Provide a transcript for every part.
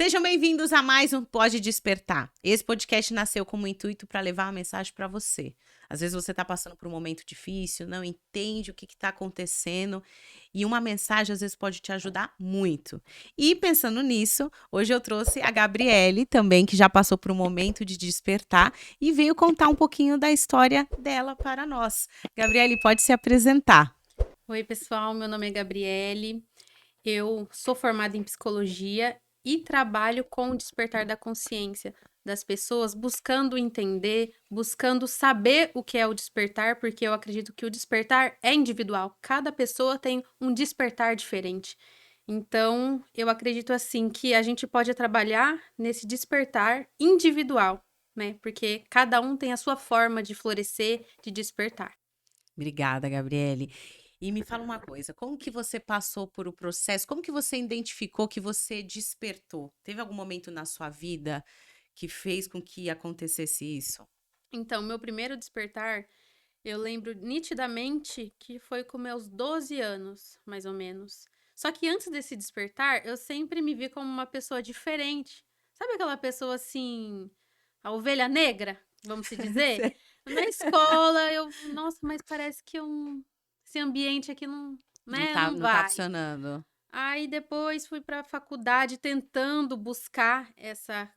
Sejam bem-vindos a mais um Pode Despertar. Esse podcast nasceu como intuito para levar uma mensagem para você. Às vezes você está passando por um momento difícil, não entende o que está acontecendo e uma mensagem às vezes pode te ajudar muito. E pensando nisso, hoje eu trouxe a Gabriele também, que já passou por um momento de despertar e veio contar um pouquinho da história dela para nós. Gabriele, pode se apresentar. Oi, pessoal, meu nome é Gabriele, eu sou formada em psicologia e trabalho com o despertar da consciência das pessoas, buscando entender, buscando saber o que é o despertar, porque eu acredito que o despertar é individual, cada pessoa tem um despertar diferente. Então, eu acredito assim que a gente pode trabalhar nesse despertar individual, né? Porque cada um tem a sua forma de florescer, de despertar. Obrigada, Gabriele. E me fala uma coisa, como que você passou por o processo? Como que você identificou que você despertou? Teve algum momento na sua vida que fez com que acontecesse isso? Então, meu primeiro despertar, eu lembro nitidamente que foi com meus 12 anos, mais ou menos. Só que antes desse despertar, eu sempre me vi como uma pessoa diferente. Sabe aquela pessoa assim, a ovelha negra, vamos se dizer? Sei. Na escola, nossa, mas parece que esse ambiente aqui não Não tá vai. funcionando. Aí depois fui para a faculdade tentando buscar essa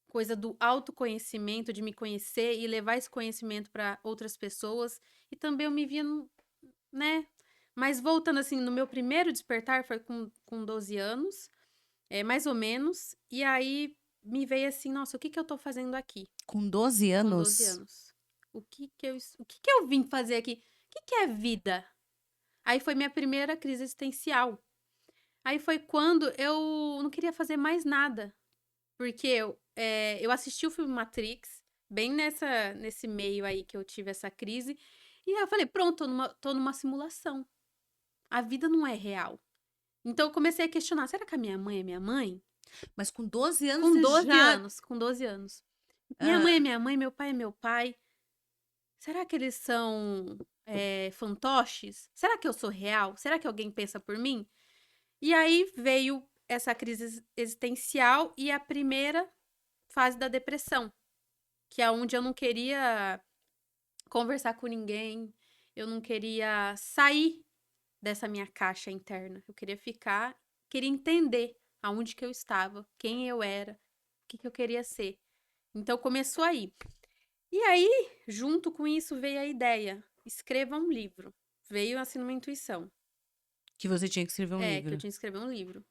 coisa do autoconhecimento, de me conhecer e levar esse conhecimento para outras pessoas. E também eu me via, né? Mas voltando assim, no meu primeiro despertar foi com 12 anos, mais ou menos. E aí me veio assim, nossa, o que que eu tô fazendo aqui? Com 12 Com 12 anos? anos. O que que eu vim fazer aqui? O que que é vida? Aí foi minha primeira crise existencial. Aí foi quando eu não queria fazer mais nada. Porque eu assisti o filme Matrix, bem nesse meio aí que eu tive essa crise, e aí eu falei: "Pronto, tô numa simulação. A vida não é real". Então eu comecei a questionar: "Será que a minha mãe é minha mãe?". Mas com 12 anos Com você 12 já. anos, com 12 anos. "Minha mãe é Ah, minha mãe, meu pai é meu pai. Será que eles são, fantoches? Será que eu sou real? Será que alguém pensa por mim?". E aí veio essa crise existencial e a primeira fase da depressão. Que é onde eu não queria conversar com ninguém, eu não queria sair dessa minha caixa interna. Eu queria ficar, queria entender aonde que eu estava, quem eu era, o que que eu queria ser. Então começou aí. E aí, junto com isso, veio a ideia: escreva um livro. Veio assim numa intuição. que você tinha que escrever um Que eu livro. tinha que escrever um livro.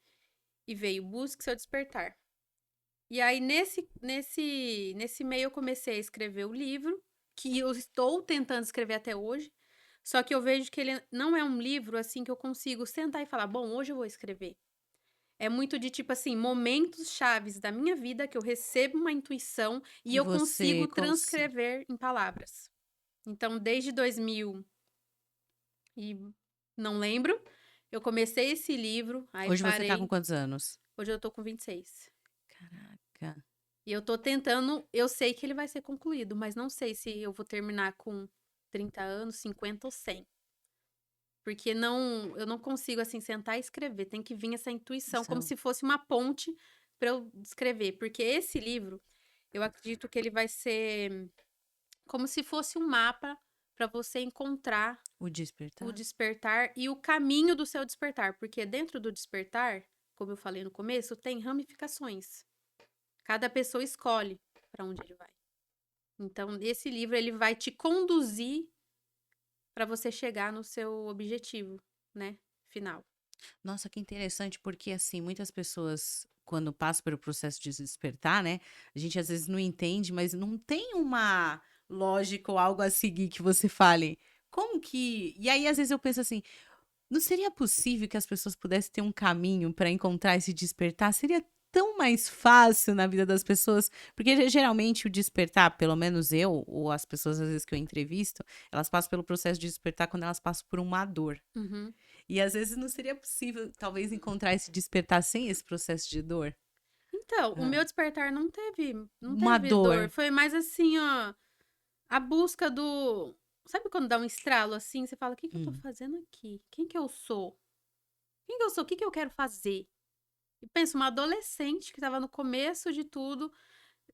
E veio Busque Seu Despertar. E aí, nesse meio, eu comecei a escrever o livro, que eu estou tentando escrever até hoje. Só que eu vejo que ele não é um livro assim que eu consigo sentar e falar, bom, hoje eu vou escrever. É muito de tipo assim, momentos chaves da minha vida que eu recebo uma intuição e E eu você consigo conseguiu. transcrever em palavras. Então, desde 2000 e não lembro, eu comecei esse livro, aí Hoje você tá com parei. quantos anos? Hoje eu tô com 26. Caraca. E eu tô tentando, eu sei que ele vai ser concluído, mas não sei se eu vou terminar com 30 anos, 50 ou 100. Porque eu não consigo assim sentar e escrever, tem que vir essa intuição, como São. se fosse uma ponte para eu escrever, porque esse livro, eu acredito que ele vai ser como se fosse um mapa para você encontrar O o despertar? despertar e o caminho do seu despertar, porque dentro do despertar, como eu falei no começo, tem ramificações. Cada pessoa escolhe para onde ele vai. Então, esse livro ele vai te conduzir para você chegar no seu objetivo, né, final. Nossa, que interessante, porque assim, muitas pessoas, quando passam pelo processo de se despertar, né? A gente às vezes não entende, mas não tem uma lógica ou algo a seguir que você fale. Como que. E aí, às vezes, eu penso assim: não seria possível que as pessoas pudessem ter um caminho para encontrar esse despertar? Seria tão mais fácil na vida das pessoas, porque geralmente o despertar, pelo menos eu, ou as pessoas às vezes que eu entrevisto, elas passam pelo processo de despertar quando elas passam por uma dor. Uhum. E às vezes não seria possível, talvez, encontrar esse despertar sem esse processo de dor. Então, o Hã. meu despertar não Uma teve dor, dor. foi mais assim, ó, a busca do sabe quando dá um estralo assim, você fala: "O que que eu tô Hum. fazendo aqui? Quem que eu sou? Quem que eu sou? O que que eu quero fazer?". E pensa, uma adolescente que estava no começo de tudo,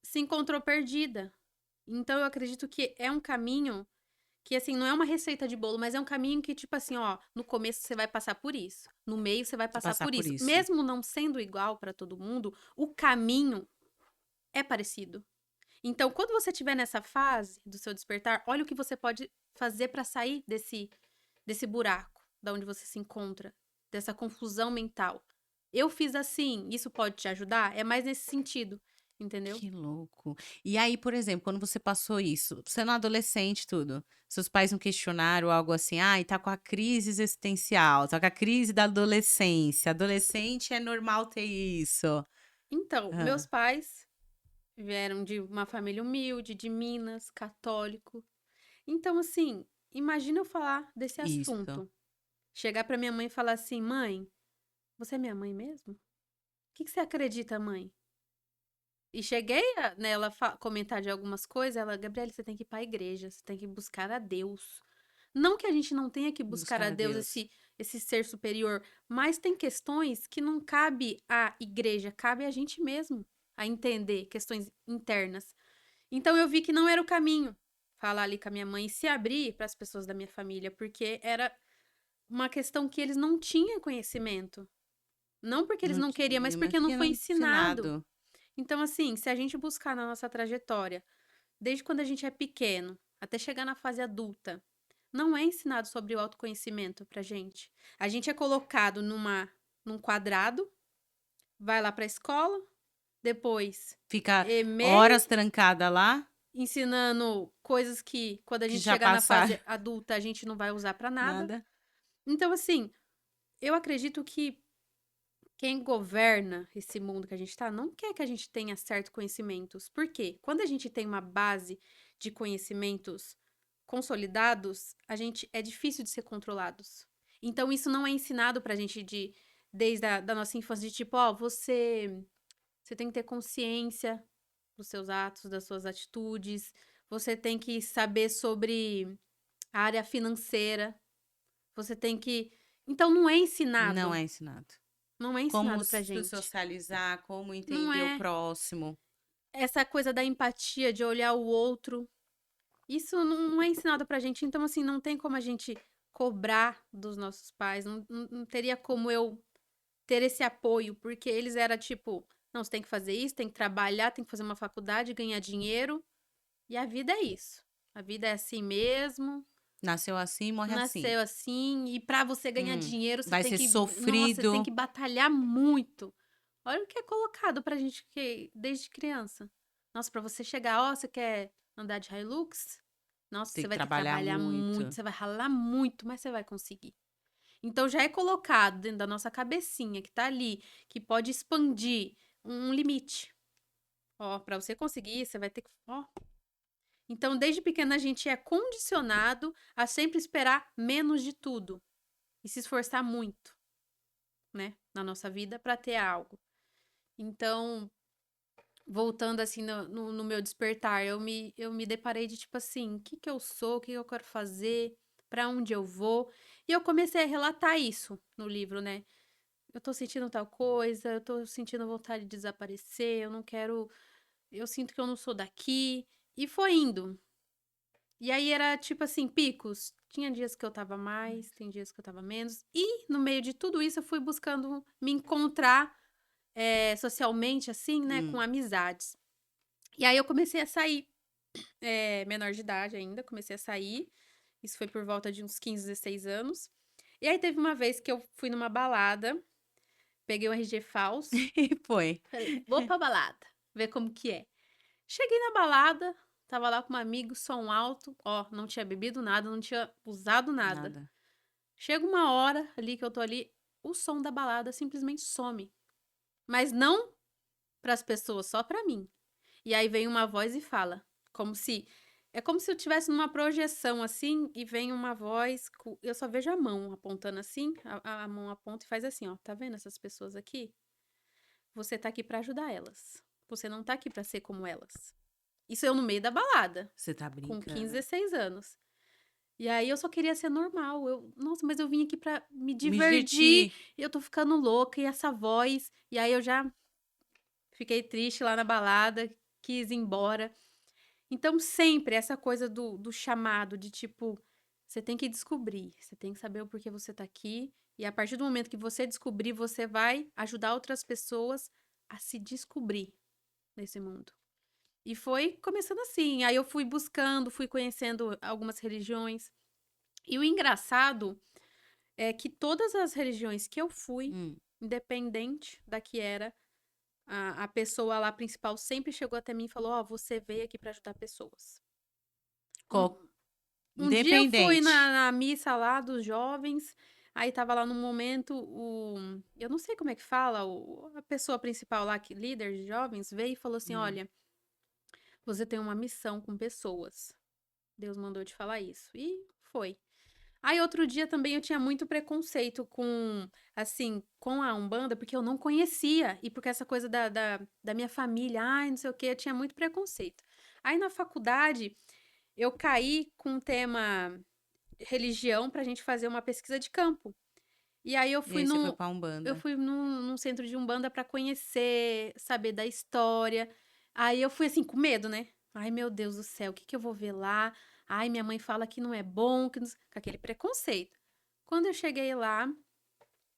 se encontrou perdida. Então eu acredito que é um caminho que, assim, não é uma receita de bolo, mas é um caminho que, tipo assim, ó, no começo você vai passar por isso, no meio você vai Você passar passar por por isso. isso. Mesmo não sendo igual para todo mundo, o caminho é parecido. Então, quando você estiver nessa fase do seu despertar, olha o que você pode fazer para sair desse buraco, da onde você se encontra, dessa confusão mental. Eu fiz assim, isso pode te ajudar? É mais nesse sentido, entendeu? Que louco. E aí, por exemplo, quando você passou isso, sendo adolescente, e tudo, seus pais não questionaram algo assim, ai, tá com a crise existencial, tá com a crise da adolescência. Adolescente é normal ter isso. Então, meus Hã, pais vieram de uma família humilde, de Minas, católico. Então, assim, imagina eu falar desse isso. assunto. Chegar pra minha mãe e falar assim: mãe, você é minha mãe mesmo? O que você acredita, mãe? E cheguei a nela comentar de algumas coisas, ela, Gabriela, você tem que ir pra igreja, você tem que buscar a Deus. Não que a gente não tenha que buscar Buscar a a Deus, Deus. esse ser superior, mas tem questões que não cabe à igreja, cabe a gente mesmo a entender questões internas. Então eu vi que não era o caminho falar ali com a minha mãe e se abrir para as pessoas da minha família, porque era uma questão que eles não tinham conhecimento. Não porque eles Não não queriam, mas tinha, mas porque não porque foi não ensinado. ensinado. Então, assim, se a gente buscar na nossa trajetória, desde quando a gente é pequeno até chegar na fase adulta, não é ensinado sobre o autoconhecimento pra gente. A gente é colocado num quadrado, vai lá pra escola, depois Fica EMEI, horas trancada lá, ensinando coisas que quando a que gente já chegar na passaram fase adulta a gente não vai usar pra nada. nada. Então, assim, eu acredito que quem governa esse mundo que a gente está não quer que a gente tenha certos conhecimentos. Por quê? Quando a gente tem uma base de conhecimentos consolidados, a gente é difícil de ser controlados. Então, isso não é ensinado pra gente desde a da nossa infância, de tipo, ó, você tem que ter consciência dos seus atos, das suas atitudes, você tem que saber sobre a área financeira, você tem que. Então, não é Não ensinado. é ensinado. Não é Como ensinado pra se gente. socializar, como Não entender o é. próximo. Essa coisa da empatia, de olhar o outro, isso não é ensinado pra gente. Então, assim, não tem como a gente cobrar dos nossos pais. Não teria como eu ter esse apoio, porque eles era tipo, não, você tem que fazer isso, tem que trabalhar, tem que fazer uma faculdade, ganhar dinheiro. E a vida é isso. A vida é assim mesmo. Nasceu assim, morre assim. Nasceu assim, e pra você ganhar Hum, dinheiro, você vai tem ser que, nossa, você tem sofrido. que batalhar muito. Olha o que é colocado pra gente que desde criança. Nossa, pra você chegar, ó, você quer andar de Hilux? Nossa, Tem você que vai ter que trabalhar trabalhar muito, muito. você vai ralar muito, mas você vai conseguir. Então já é colocado dentro da nossa cabecinha que tá ali, que pode expandir um limite. Ó, pra você conseguir, você vai ter que, ó. Então, desde pequena a gente é condicionado a sempre esperar menos de tudo e se esforçar muito, né, na nossa vida para ter algo. Então, voltando assim no meu despertar, eu me deparei de tipo assim, o que que eu sou, o que eu quero fazer, para onde eu vou. E eu comecei a relatar isso no livro, né? Eu tô sentindo tal coisa, eu tô sentindo vontade de desaparecer, eu não quero, eu sinto que eu não sou daqui. E foi indo. E aí era tipo assim, picos. Tinha dias que eu tava mais, tem dias que eu tava menos. E no meio de tudo isso eu fui buscando me encontrar socialmente, assim, né, com Hum. amizades. E aí eu comecei a sair, menor de idade ainda, comecei a sair. Isso foi por volta de uns 15, 16 anos. E aí teve uma vez que eu fui numa balada, peguei um RG falso, E foi. falei, vou pra balada, ver como que é. Cheguei na balada, tava lá com um amigo, som alto, ó, não tinha bebido nada, não tinha usado nada. Nada. Chega uma hora ali que eu tô ali, o som da balada simplesmente some. Mas não pras pessoas, só pra mim. E aí vem uma voz e fala, como se é como se eu estivesse numa projeção assim e vem uma voz, eu só vejo a mão apontando assim, a mão aponta e faz assim, ó, tá vendo essas pessoas aqui? Você tá aqui pra ajudar elas. Você não tá aqui pra ser como elas. Isso eu no meio da balada, Você tá com 15, brincando. 16 anos. E aí eu só queria ser normal. Nossa, mas eu vim aqui pra me Me divertir, divertir. e eu tô ficando louca, e essa voz. E aí eu já fiquei triste lá na balada, quis ir embora. Então, sempre essa coisa do chamado, de tipo, você tem que descobrir, você tem que saber o porquê você tá aqui. E a partir do momento que você descobrir, você vai ajudar outras pessoas a se descobrir nesse mundo. E foi começando assim. Aí eu fui buscando, fui conhecendo algumas religiões. E o engraçado é que todas as religiões que eu fui, Hum. independente da que era, a pessoa lá principal sempre chegou até mim e falou: Ó, você veio aqui pra ajudar pessoas. Um, Qual um dia eu fui independente. na missa lá dos jovens, aí tava lá no momento eu não sei como é que fala, a pessoa principal lá, que líder de jovens, veio e falou assim: Hum. Olha, você tem uma missão com pessoas. Deus mandou eu te falar isso. E foi. Aí outro dia também eu tinha muito preconceito com, assim, com a Umbanda, porque eu não conhecia. E porque essa coisa da minha família, ai, não sei o quê, eu tinha muito preconceito. Aí na faculdade eu caí com o tema religião pra gente fazer uma pesquisa de campo. E aí E aí você foi pra eu Umbanda. fui num centro de Umbanda pra conhecer, saber da história. Aí eu fui assim com medo, né? Ai, meu Deus do céu, o que que eu vou ver lá? Ai, minha mãe fala que não é bom, que não com aquele preconceito. Quando eu cheguei lá,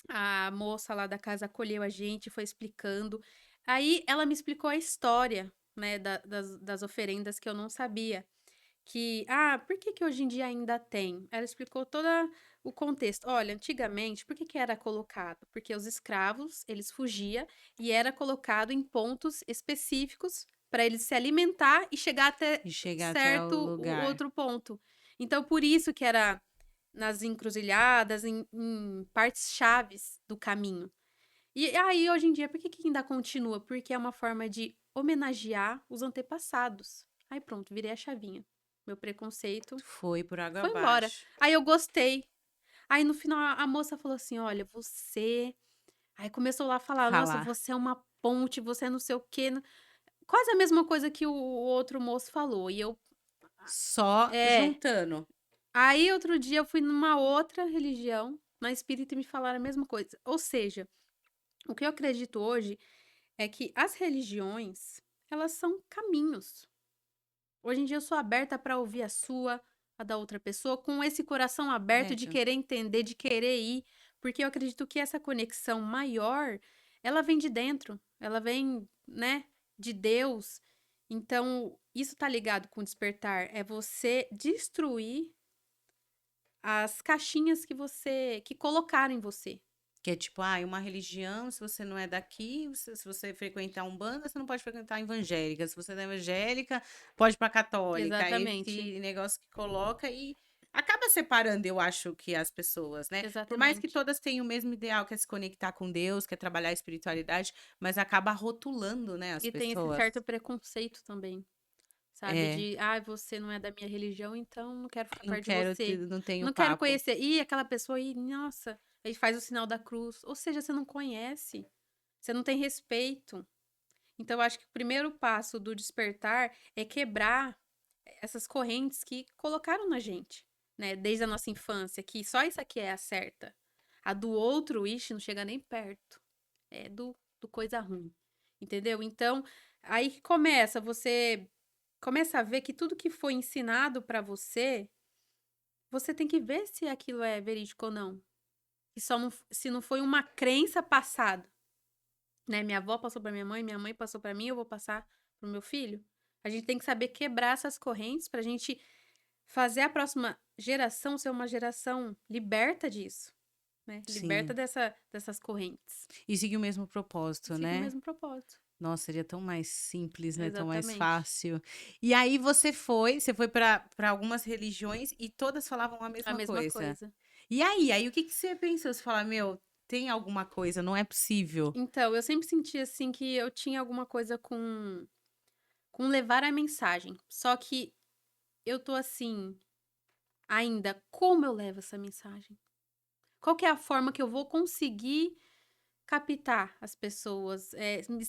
a moça lá da casa acolheu a gente, foi explicando. Aí ela me explicou a história, né, das oferendas que eu não sabia. Por que que hoje em dia ainda tem? Ela explicou todo o contexto. Olha, antigamente, por que que era colocado? Porque os escravos, eles fugiam e era colocado em pontos específicos para eles se alimentar e chegar até E chegar até o certo o lugar. outro ponto. Então, por isso que era nas encruzilhadas, em partes chaves do caminho. E aí, hoje em dia, por que que ainda continua? Porque é uma forma de homenagear os antepassados. Aí pronto, virei a chavinha. Meu preconceito Foi por água foi embora. abaixo. Aí eu gostei. Aí no final a moça falou assim: Olha, você. Aí começou lá a falar: Nossa, Falar. você é uma ponte, você é não sei o quê. Quase a mesma coisa que o outro moço falou. E eu. Só É. juntando. Aí outro dia eu fui numa outra religião, na espírita, e me falaram a mesma coisa. Ou seja, o que eu acredito hoje é que as religiões, elas são caminhos. Hoje em dia eu sou aberta para ouvir a sua, a da outra pessoa, com esse coração aberto de Certo. querer entender, de querer ir, porque eu acredito que essa conexão maior, ela vem de dentro, ela vem, né, de Deus. Então, isso tá ligado com o despertar, é você destruir as caixinhas que colocaram em você. Que é tipo, uma religião, se você não é daqui, se você frequentar Umbanda, você não pode frequentar a evangélica. Se você não é evangélica, pode ir pra católica. Exatamente. Esse negócio que coloca e acaba separando, eu acho, que as pessoas, né? Por mais que Exatamente. todas tenham o mesmo ideal, que é se conectar com Deus, que é trabalhar a espiritualidade, mas acaba rotulando, né, as E tem esse pessoas. certo preconceito também, sabe? É, Você não é da minha religião, então não quero ficar não perto de quero ter, você. não tenho Não quero papo. conhecer. Ih, aquela pessoa aí, nossa, aí faz o sinal da cruz. Ou seja, você não conhece, você não tem respeito. Então, eu acho que o primeiro passo do despertar é quebrar essas correntes que colocaram na gente, né? Desde a nossa infância, que só isso aqui é a certa. A do outro, ixi, não chega nem perto. É do coisa ruim. Entendeu? Então, aí que começa, você começa a ver que tudo que foi ensinado pra você, você tem que ver se aquilo é verídico ou não. E só não, se não foi uma crença passada, né? Minha avó passou pra minha mãe passou pra mim, eu vou passar pro meu filho. A gente tem que saber quebrar essas correntes pra gente fazer a próxima geração ser uma geração liberta disso, né? Liberta Sim. dessas correntes. E seguir o mesmo E propósito, siga o né? mesmo propósito. Nossa, seria tão mais simples, né, tão mais Exatamente. fácil. E aí você foi para algumas religiões e todas falavam a A mesma mesma coisa. coisa. E aí o que que você pensou? Você fala: "Meu, tem alguma coisa, não é possível". Então, eu sempre senti assim que eu tinha alguma coisa com levar a mensagem. Só que eu tô assim, ainda, como eu levo essa mensagem? Qual que é a forma que eu vou conseguir captar as pessoas,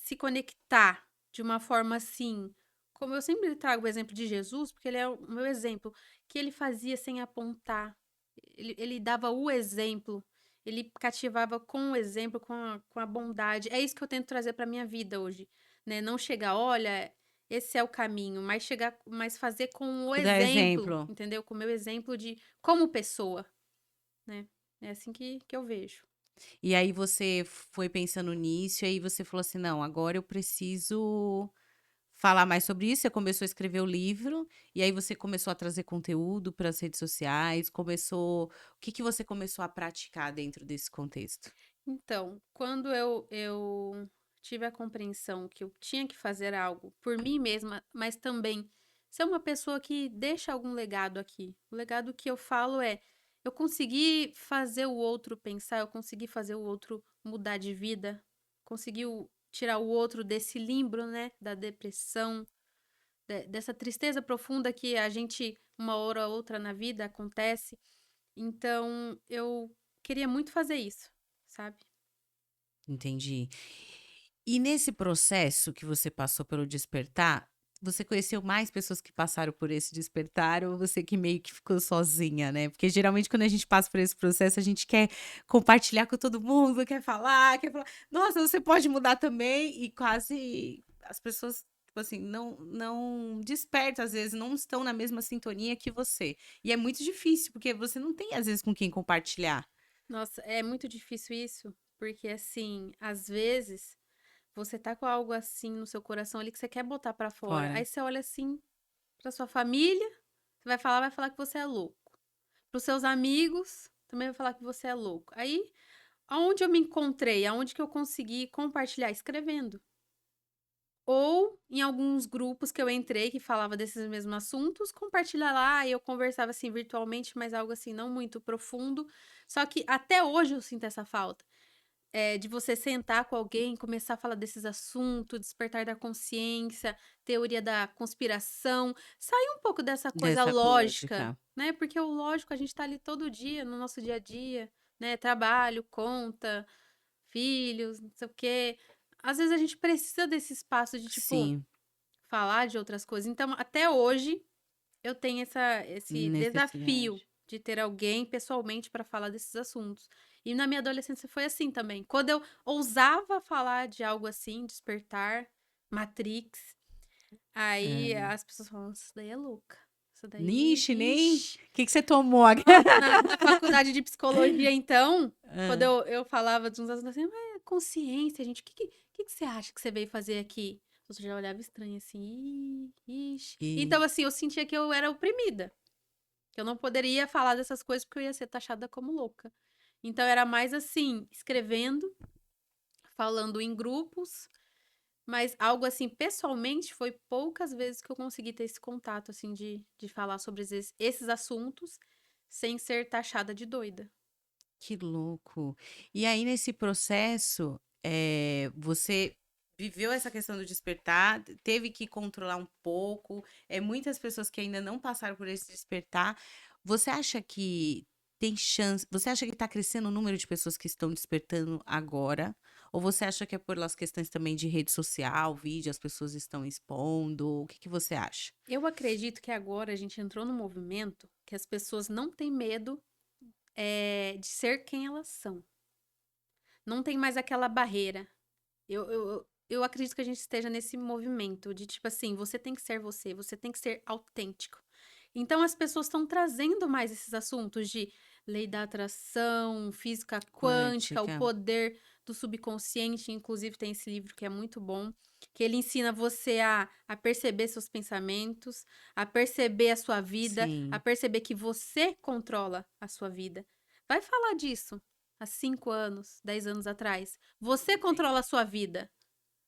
se conectar de uma forma assim? como eu sempre trago o exemplo de Jesus, porque ele é o meu exemplo, que ele fazia sem apontar. Ele dava o exemplo. Ele cativava com o exemplo, com a bondade. É isso que eu tento trazer para minha vida hoje, né? Não chegar, olha, esse é o caminho, mas chegar, mas fazer com o Dar exemplo, exemplo. entendeu? Com o meu exemplo de como pessoa, né? É assim que eu vejo. E aí você foi pensando nisso, e aí você falou assim: "Não, agora eu preciso falar mais sobre isso". Você começou a escrever o livro, e aí você começou a trazer conteúdo para as redes sociais, o que que você começou a praticar dentro desse contexto? Então, quando eu tive a compreensão que eu tinha que fazer algo por mim mesma, mas também ser uma pessoa que deixa algum legado aqui. O legado que eu falo é: eu consegui fazer o outro pensar, eu consegui fazer o outro mudar de vida, conseguiu tirar o outro desse limbo, né, da depressão, dessa tristeza profunda que a gente, uma hora ou outra na vida, acontece. Então, eu queria muito fazer isso, sabe? Entendi. E nesse processo que você passou pelo despertar, você conheceu mais pessoas que passaram por esse despertar ou você que meio que ficou sozinha, né? Porque geralmente quando a gente passa por esse processo, a gente quer compartilhar com todo mundo, quer falar, nossa, você pode mudar também, e quase as pessoas, tipo assim, não despertam, às vezes, não estão na mesma sintonia que você. E é muito difícil, porque você não tem, às vezes, com quem compartilhar. Nossa, é muito difícil isso, porque assim, às vezes você tá com algo assim no seu coração ali que você quer botar pra fora. Fora. Aí você olha assim pra sua família, você vai falar que você é louco. Pros seus amigos, também vai falar que você é louco. Aí, aonde eu me encontrei, aonde que eu consegui compartilhar? Escrevendo. Ou em alguns grupos que eu entrei que falava desses mesmos assuntos, compartilhar lá, e eu conversava assim virtualmente, mas algo assim não muito profundo. Só que até hoje eu sinto essa falta. De você sentar com alguém, começar a falar desses assuntos, despertar da consciência, teoria da conspiração, sair um pouco dessa coisa Dessa lógica, lógica. né? Porque o lógico a gente tá ali todo dia, no nosso dia a dia, né? Trabalho, conta, filhos, não sei o quê. Às vezes a gente precisa desse espaço de, tipo, Sim, falar de outras coisas. Então, até hoje, eu tenho esse desafio necessidade. de ter alguém pessoalmente para falar desses assuntos. E na minha adolescência foi assim também. Quando eu ousava falar de algo assim, despertar, Matrix, aí É. as pessoas falam, isso daí é louca. Isso daí, Nixe, nem. ixi. O que que você tomou? Nossa, na faculdade de psicologia, então, quando Hã. eu falava de uns assuntos assim, mas consciência, gente, o que você acha que você veio fazer aqui? Você já olhava estranho assim, ixi. E Então, assim, eu sentia que eu era oprimida. Que eu não poderia falar dessas coisas porque eu ia ser taxada como louca. Então era mais assim, escrevendo, falando em grupos, mas algo assim, pessoalmente, foi poucas vezes que eu consegui ter esse contato, assim, de falar sobre esses assuntos sem ser taxada de doida. que louco. E aí nesse processo, você viveu essa questão do despertar, teve que controlar um pouco, muitas pessoas que ainda não passaram por esse despertar. Você acha que tem chance, você acha que está crescendo o número de pessoas que estão despertando agora? Ou você acha que é pelas questões também de rede social, vídeo, as pessoas estão expondo? O que que você acha? Eu acredito que agora a gente entrou num movimento que as pessoas não têm medo de ser quem elas são. Não tem mais aquela barreira. Eu acredito que a gente esteja nesse movimento de tipo assim, você tem que ser você, você tem que ser autêntico. Então as pessoas estão trazendo mais esses assuntos de lei da atração, física quântica, o Quântica. poder do subconsciente. Inclusive, tem esse livro que é muito bom, que ele ensina você a perceber seus pensamentos, a perceber a sua vida, a Sim. perceber que você controla a sua vida. Vai falar disso há 5 anos, 10 anos atrás. Você controla a sua vida.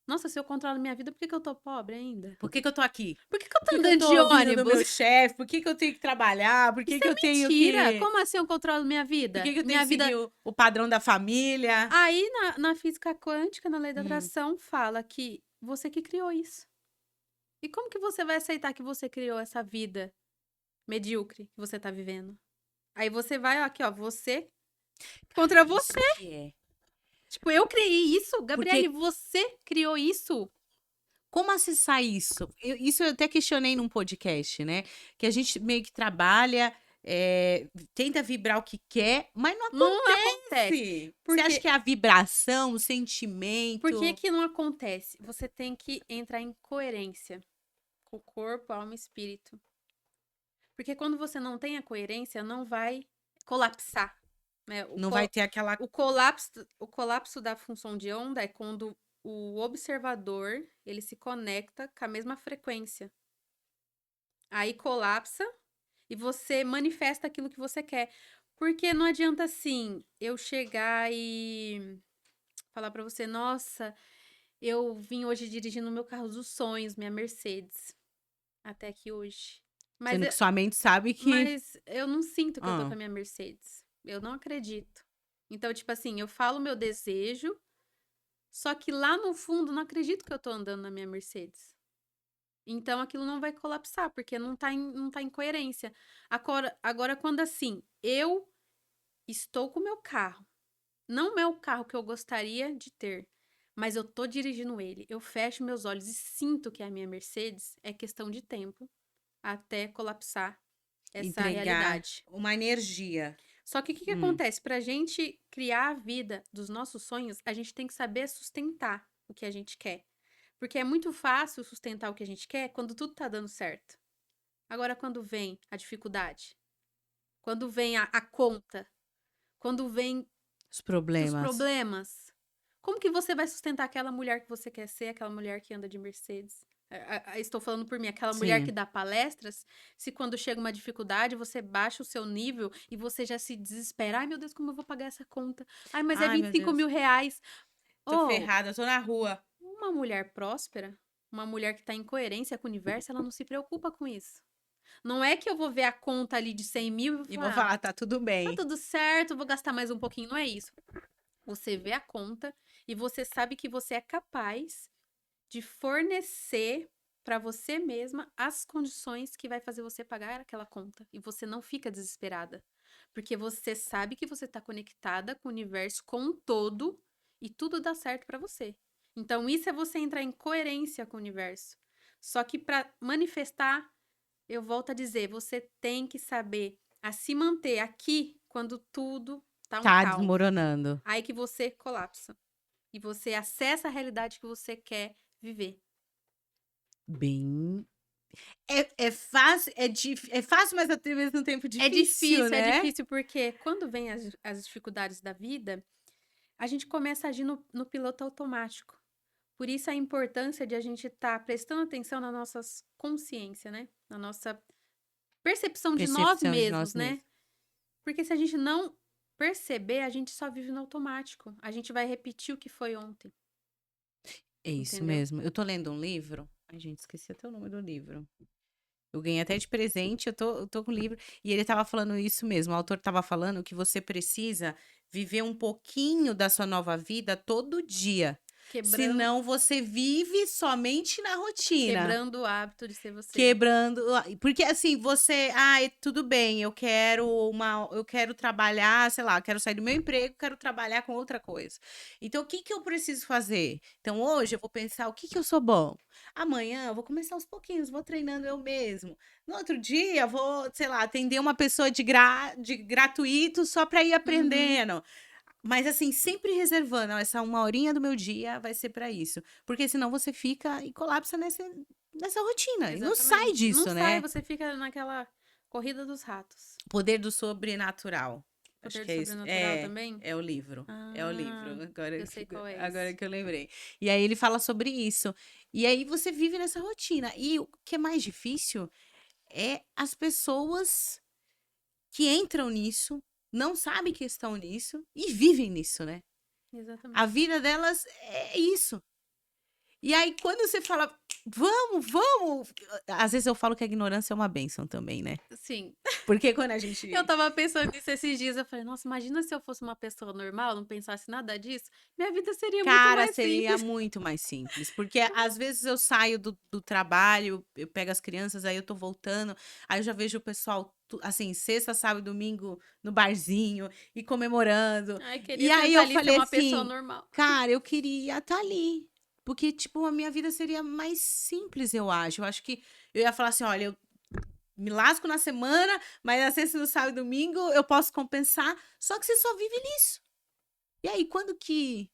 Nossa, se eu controlo minha vida, por que que eu tô pobre ainda? Por que que eu tô aqui? Por que que eu Por tô que que eu andando de tô vindo do meu ônibus? chefe? Por que que eu tenho que trabalhar? Por que Isso que é eu tenho mentira. que Como assim eu controlo minha por vida? que que eu tenho Minha que seguir vida. o padrão da família? Aí na física quântica, na lei da Hum, atração, fala que você que criou isso. E como que você vai aceitar que você criou essa vida medíocre que você tá vivendo? Aí você vai, ó, aqui, ó, você contra isso você. que é. Tipo, eu criei isso, Porque Gabriele, você criou isso. Como acessar isso? Isso eu até questionei num podcast, né? Que a gente meio que trabalha, tenta vibrar o que quer, mas não Não acontece. acontece. Você acha Porque que é a vibração, o por que sentimento, que não acontece? Você tem que entrar em coerência com o corpo, alma e espírito. Porque quando você não tem a coerência, não vai colapsar, né? não vai ter aquela. O colapso da função de onda é quando o observador, ele se conecta com a mesma frequência. Aí colapsa e você manifesta aquilo que você quer. Porque não adianta assim, eu chegar e falar pra você, nossa, eu vim hoje dirigindo o meu carro dos sonhos, minha Mercedes, até aqui hoje. Mas Sendo que sua mente sabe que. Mas eu não sinto que eu tô com Ah, a minha Mercedes. Eu não acredito. Então, tipo assim, eu falo meu desejo, só que lá no fundo não acredito que eu tô andando na minha Mercedes. Então aquilo não vai colapsar, porque não tá em coerência. Agora, quando assim, eu estou com o meu carro, não é o carro que eu gostaria de ter, mas eu tô dirigindo ele, eu fecho meus olhos e sinto que é a minha Mercedes, é questão de tempo até colapsar essa entregar realidade. uma energia. Só que o que que Hum, acontece? Pra gente criar a vida dos nossos sonhos, a gente tem que saber sustentar o que a gente quer. Porque é muito fácil sustentar o que a gente quer quando tudo tá dando certo. Agora, quando vem a dificuldade, quando vem a conta, quando vem os os problemas. problemas, como que você vai sustentar aquela mulher que você quer ser, aquela mulher que anda de Mercedes? Estou falando por mim, aquela mulher que Sim. dá palestras, se quando chega uma dificuldade, você baixa o seu nível e você já se desespera. Ai, meu Deus, como eu vou pagar essa conta? Ai, mas é Ai, vinte e meu cinco Deus. mil reais. Tô Oh, ferrada, tô na rua. uma mulher próspera, uma mulher que está em coerência com o universo, ela não se preocupa com isso. Não é que eu vou ver a conta ali de 100 mil e vou E vou falar, falar, tá tudo tá bem. tudo certo, vou gastar mais um pouquinho. Não é isso. Você vê a conta e você sabe que você é capaz de fornecer para você mesma as condições que vai fazer você pagar aquela conta. E você não fica desesperada. Porque você sabe que você está conectada com o universo, com um todo, e tudo dá certo para você. Então, isso é você entrar em coerência com o universo. Só que para manifestar, eu volto a dizer, você tem que saber a se manter aqui quando tudo tá um Tá caos. desmoronando. Aí que você colapsa. E você acessa a realidade que você quer viver. Bem. É fácil, é fácil, mas ao mesmo tempo difícil, É né? difícil porque quando vem as dificuldades da vida, a gente começa a agir no piloto automático. Por isso a importância de a gente estar prestando atenção na nossa consciência, né? Na nossa percepção de nós Percepção de mesmos, nós né? mesmos. Porque se a gente não perceber, a gente só vive no automático. A gente vai repetir o que foi ontem, É isso entendeu? mesmo. Eu tô lendo um livro. Ai, gente, esqueci até o nome do livro. Eu ganhei até de presente, eu tô com o livro. E ele tava falando isso mesmo. O autor tava falando que você precisa viver um pouquinho da sua nova vida todo dia. Quebrando, Senão você vive somente na rotina. quebrando o hábito de ser você. Quebrando, porque assim, você, ai, tudo bem, eu quero trabalhar, sei lá, quero sair do meu emprego, quero trabalhar com outra coisa. Então, o que que eu preciso fazer? Então, hoje eu vou pensar o que que eu sou bom. Amanhã eu vou começar aos pouquinhos, vou treinando eu mesmo. No outro dia, eu vou, sei lá, atender uma pessoa de gratuito só para ir Uhum, aprendendo. Mas assim, sempre reservando, ó, essa uma horinha do meu dia vai ser para isso. Porque senão você fica e colapsa nessa rotina. E não sai exatamente. Não disso, sai, né? você fica naquela corrida dos ratos. Poder do sobrenatural. Acho Poder que do é isso. sobrenatural É, também? é o livro. É o livro. Ah, Agora, eu sei qual é agora esse. que eu lembrei. E aí ele fala sobre isso. E aí você vive nessa rotina. E o que é mais difícil é as pessoas que entram nisso, não sabem que estão nisso e vivem nisso, né? A Exatamente. vida delas é isso. E aí, quando você fala, vamos, vamos. Às vezes eu falo que a ignorância é uma bênção também, né? Sim. Porque quando a Eu gente. tava pensando nisso esses dias. Eu falei, nossa, imagina se eu fosse uma pessoa normal, não pensasse nada disso. Minha vida seria muito Cara, mais seria simples. muito mais simples. Porque às vezes eu saio do trabalho, eu pego as crianças, aí eu tô voltando, aí eu já vejo o pessoal, assim, sexta, sábado e domingo no barzinho e comemorando. Ai, queria E aí sentar eu ali e ser falei uma pessoa assim, normal. cara, eu queria estar ali. Porque, tipo, a minha vida seria mais simples, eu acho. Eu acho que eu ia falar assim: olha, eu me lasco na semana, mas na sexta, no sábado e domingo eu posso compensar. Só que você só vive nisso. E aí, quando que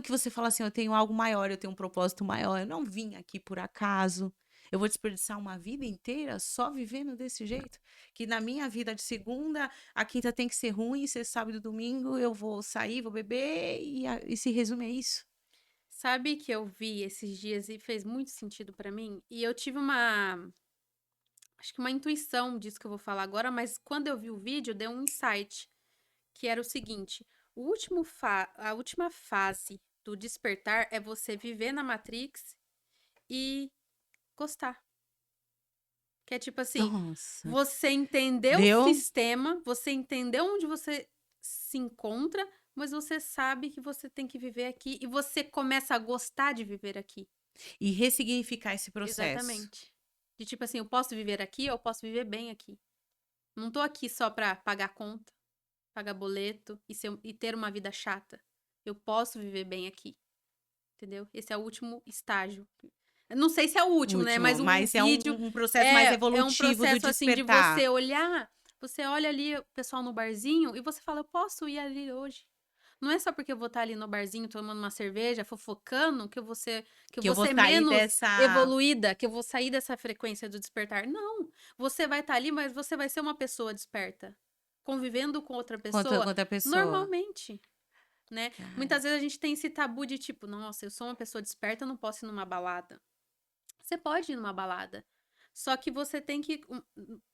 você fala assim, eu tenho algo maior, eu tenho um propósito maior, eu não vim aqui por acaso. Eu vou desperdiçar uma vida inteira só vivendo desse jeito? Que na minha vida de segunda, a quinta tem que ser ruim, sexta, sábado e domingo eu vou sair, vou beber e se resume a isso. Sabe que eu vi esses dias e fez muito sentido pra mim? E eu tive uma, acho que uma intuição disso que eu vou falar agora, mas quando eu vi o vídeo, deu um insight, que era o seguinte: a última fase do despertar é você viver na Matrix e gostar. Que é tipo assim, Nossa. você entendeu o Deu? sistema, você entendeu onde você se encontra, mas você sabe que você tem que viver aqui e você começa a gostar de viver aqui. E ressignificar esse processo. Exatamente. De tipo assim, eu posso viver aqui, eu posso viver bem aqui. Não tô aqui só pra pagar conta, pagar boleto e ter uma vida chata. Eu posso viver bem aqui, entendeu? Esse é o último estágio. Eu não sei se é o último, né? Último, Mas o mas é um, vídeo um processo mais é um evolutivo do processo assim de despertar. você olhar, você olha ali o pessoal no barzinho e você fala, eu posso ir ali hoje. Não é só porque eu vou estar ali no barzinho tomando uma cerveja, fofocando, que eu Que eu vou vou ser sair menos dessa. evoluída, que eu vou sair dessa frequência do despertar. Não. Você vai estar ali, mas você vai ser uma pessoa desperta, convivendo com outra Contra, pessoa contra a pessoa. normalmente, né? Cara, Muitas vezes a gente tem esse tabu de tipo, nossa, eu sou uma pessoa desperta, eu não posso ir numa balada. Você pode ir numa balada. Só que você tem que ir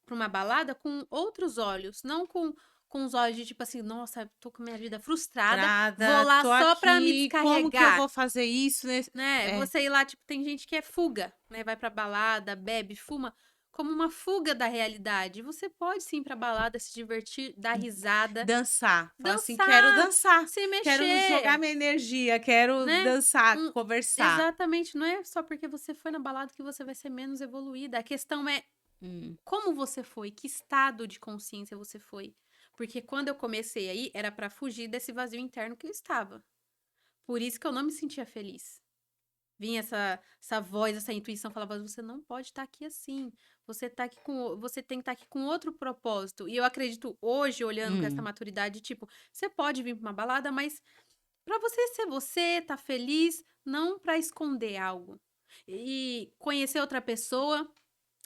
pra uma balada com outros olhos, não com os olhos de tipo assim, nossa, tô com minha vida frustrada, vou Trada, lá tô só pra me aqui, como que eu descarregar, vou fazer isso? né? É, Você ir lá, tipo, tem gente que é fuga, né? Vai pra balada, bebe, fuma, como uma fuga da realidade. Você pode sim ir pra balada, se divertir, dar risada, dançar. Falar assim, quero dançar, dançar, se quero jogar mexer, minha energia, quero né? dançar, Hum, conversar. exatamente, não é só porque você foi na balada que você vai ser menos evoluída. A questão é Hum, como você foi, que estado de consciência você foi. Porque quando eu comecei aí, era pra fugir desse vazio interno que eu estava. Por isso que eu não me sentia feliz. Vinha essa voz, essa intuição, falava, você não pode estar aqui assim. Você tá aqui você tem que estar aqui com outro propósito. E eu acredito hoje, olhando com essa hum. maturidade, tipo, você pode vir pra uma balada, mas pra você ser você, tá feliz, não pra esconder algo. E conhecer outra pessoa,